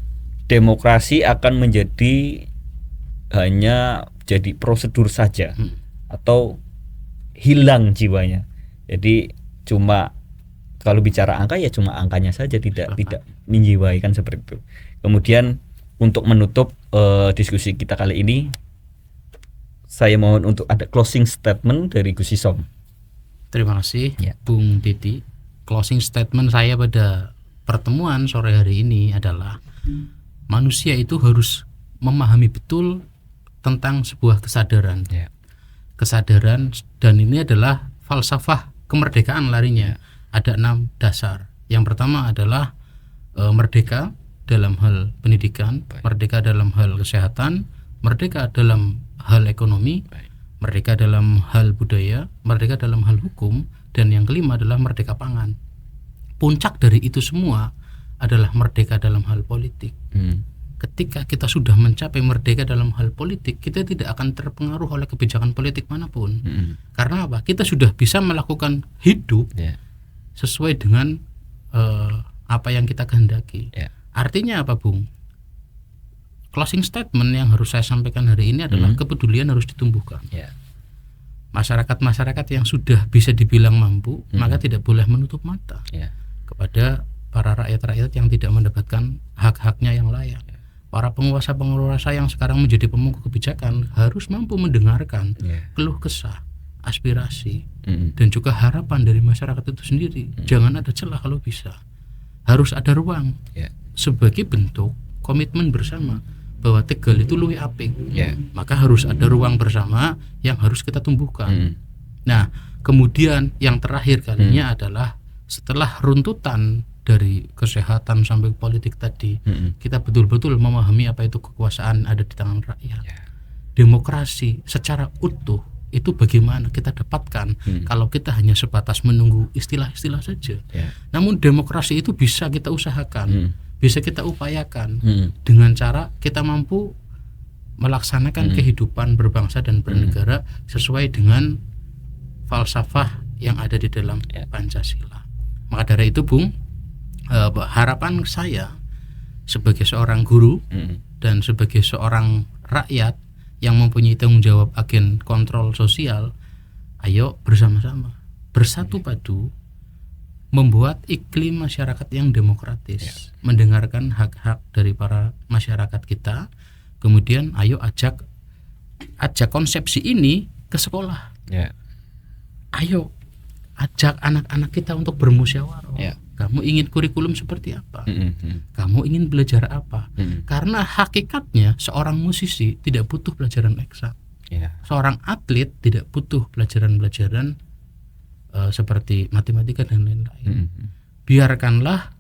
demokrasi akan menjadi hanya jadi prosedur saja atau hilang jiwanya. Jadi cuma kalau bicara angka ya cuma angkanya saja, tidak menjiwaikan seperti itu. Kemudian untuk menutup diskusi kita kali ini, saya mohon untuk ada closing statement dari Gus Isom. Terima kasih Bung Titi. Closing statement saya pada pertemuan sore hari ini adalah manusia itu harus memahami betul tentang sebuah kesadaran. Kesadaran, dan ini adalah falsafah kemerdekaan larinya. Ada 6 dasar. Yang pertama adalah merdeka dalam hal pendidikan, merdeka dalam hal kesehatan, merdeka dalam hal ekonomi, merdeka dalam hal budaya, merdeka dalam hal hukum, dan yang kelima adalah merdeka pangan. Puncak dari itu semua adalah merdeka dalam hal politik. Ketika kita sudah mencapai merdeka dalam hal politik, kita tidak akan terpengaruh oleh kebijakan politik manapun. Karena apa? Kita sudah bisa melakukan hidup sesuai dengan apa yang kita kehendaki. Artinya apa, Bung? Closing statement yang harus saya sampaikan hari ini adalah kepedulian harus ditumbuhkan. Masyarakat-masyarakat yang sudah bisa dibilang mampu, maka tidak boleh menutup mata kepada para rakyat-rakyat yang tidak mendapatkan hak-haknya yang layak. Para penguasa-penguasa yang sekarang menjadi pemangku kebijakan harus mampu mendengarkan keluh kesah, aspirasi, dan juga harapan dari masyarakat itu sendiri. Jangan ada celah kalau bisa. Harus ada ruang sebagai bentuk komitmen bersama bahwa Tegal itu luwih apik. Maka harus ada ruang bersama yang harus kita tumbuhkan. Nah, kemudian yang terakhir kalinya adalah setelah runtutan dari kesehatan sampai politik tadi, kita betul-betul memahami apa itu kekuasaan ada di tangan rakyat. Demokrasi secara utuh itu bagaimana kita dapatkan kalau kita hanya sebatas menunggu istilah-istilah saja. Namun demokrasi itu bisa kita usahakan, bisa kita upayakan dengan cara kita mampu melaksanakan kehidupan berbangsa dan bernegara sesuai dengan falsafah yang ada di dalam Pancasila. Maka dari itu, Bung, harapan saya sebagai seorang guru dan sebagai seorang rakyat yang mempunyai tanggung jawab agen kontrol sosial, ayo bersama-sama bersatu padu membuat iklim masyarakat yang demokratis, mendengarkan hak-hak dari para masyarakat kita. Kemudian ayo ajak konsepsi ini ke sekolah. Ayo ajak anak-anak kita untuk bermusyawarah. Kamu ingin kurikulum seperti apa? Kamu ingin belajar apa? Karena hakikatnya seorang musisi tidak butuh pelajaran eksak. Seorang atlet tidak butuh pelajaran-pelajaran seperti matematika dan lain-lain. Biarkanlah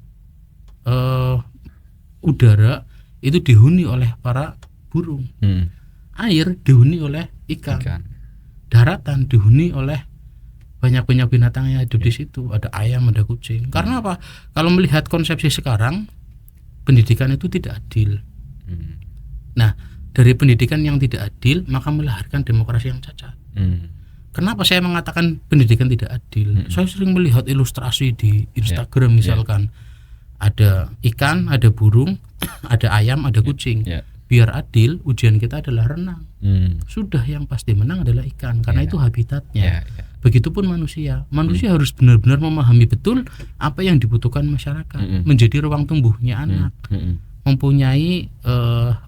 udara itu dihuni oleh para burung, air dihuni oleh ikan, daratan dihuni oleh banyak binatang yang hidup di situ. Ada ayam, ada kucing. Karena apa? Kalau melihat konsepsi sekarang, pendidikan itu tidak adil. Nah, dari pendidikan yang tidak adil, maka melahirkan demokrasi yang cacat. Kenapa saya mengatakan pendidikan tidak adil? Saya sering melihat ilustrasi di Instagram misalkan, ada ikan, ada burung, ada ayam, ada kucing. Biar adil, ujian kita adalah renang. Sudah, yang pasti menang adalah ikan karena itu habitatnya. Begitupun manusia harus benar-benar memahami betul apa yang dibutuhkan masyarakat, menjadi ruang tumbuhnya anak. Mempunyai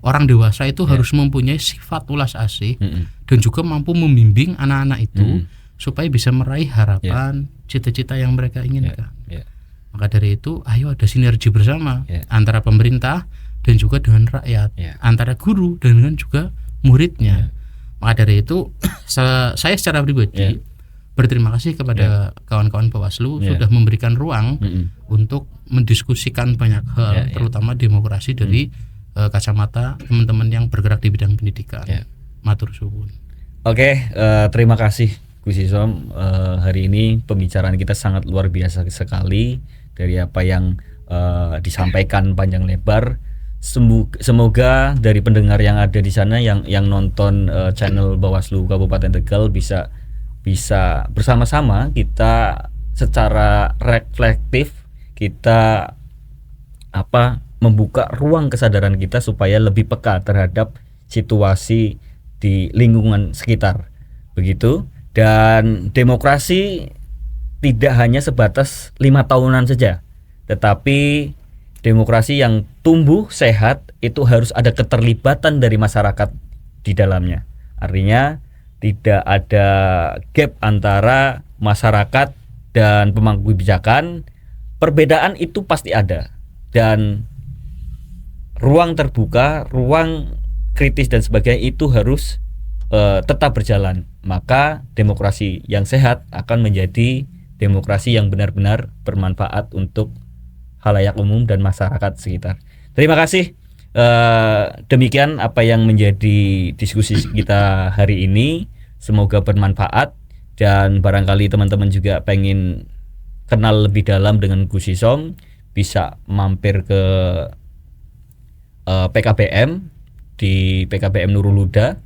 orang dewasa itu harus mempunyai sifat ulas asih dan juga mampu membimbing anak-anak itu supaya bisa meraih harapan, cita-cita yang mereka inginkan. Maka dari itu, ayo ada sinergi bersama antara pemerintah dan juga dengan rakyat, antara guru dan dengan juga muridnya. Maka dari itu saya secara pribadi berterima kasih kepada kawan-kawan Bawaslu sudah memberikan ruang untuk mendiskusikan banyak hal, terutama demokrasi dari kacamata teman-teman yang bergerak di bidang pendidikan. Matur suwun. Oke, terima kasih Gus Isom. Hari ini pembicaraan kita sangat luar biasa sekali dari apa yang disampaikan panjang lebar. Semoga dari pendengar yang ada di sana yang nonton channel Bawaslu Kabupaten Tegal bisa bersama-sama kita secara reflektif kita membuka ruang kesadaran kita supaya lebih peka terhadap situasi di lingkungan sekitar. Begitu. Dan demokrasi tidak hanya sebatas 5 tahunan saja, tetapi demokrasi yang tumbuh sehat itu harus ada keterlibatan dari masyarakat di dalamnya. Artinya tidak ada gap antara masyarakat dan pemangku kebijakan. Perbedaan itu pasti ada, dan ruang terbuka, ruang kritis dan sebagainya itu harus tetap berjalan. Maka demokrasi yang sehat akan menjadi demokrasi yang benar-benar bermanfaat untuk khalayak umum dan masyarakat sekitar. Terima kasih. Demikian apa yang menjadi diskusi kita hari ini. Semoga bermanfaat, dan barangkali teman-teman juga pengen kenal lebih dalam dengan Gus Isom, bisa mampir ke PKBM di PKBM Nurul Huda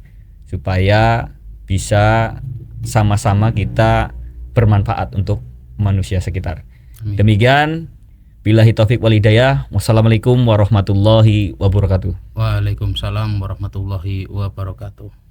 supaya bisa sama-sama kita bermanfaat untuk manusia sekitar. Demikian, billahi taufik wal hidayah. Wassalamualaikum warahmatullahi wabarakatuh. Waalaikumsalam warahmatullahi wabarakatuh.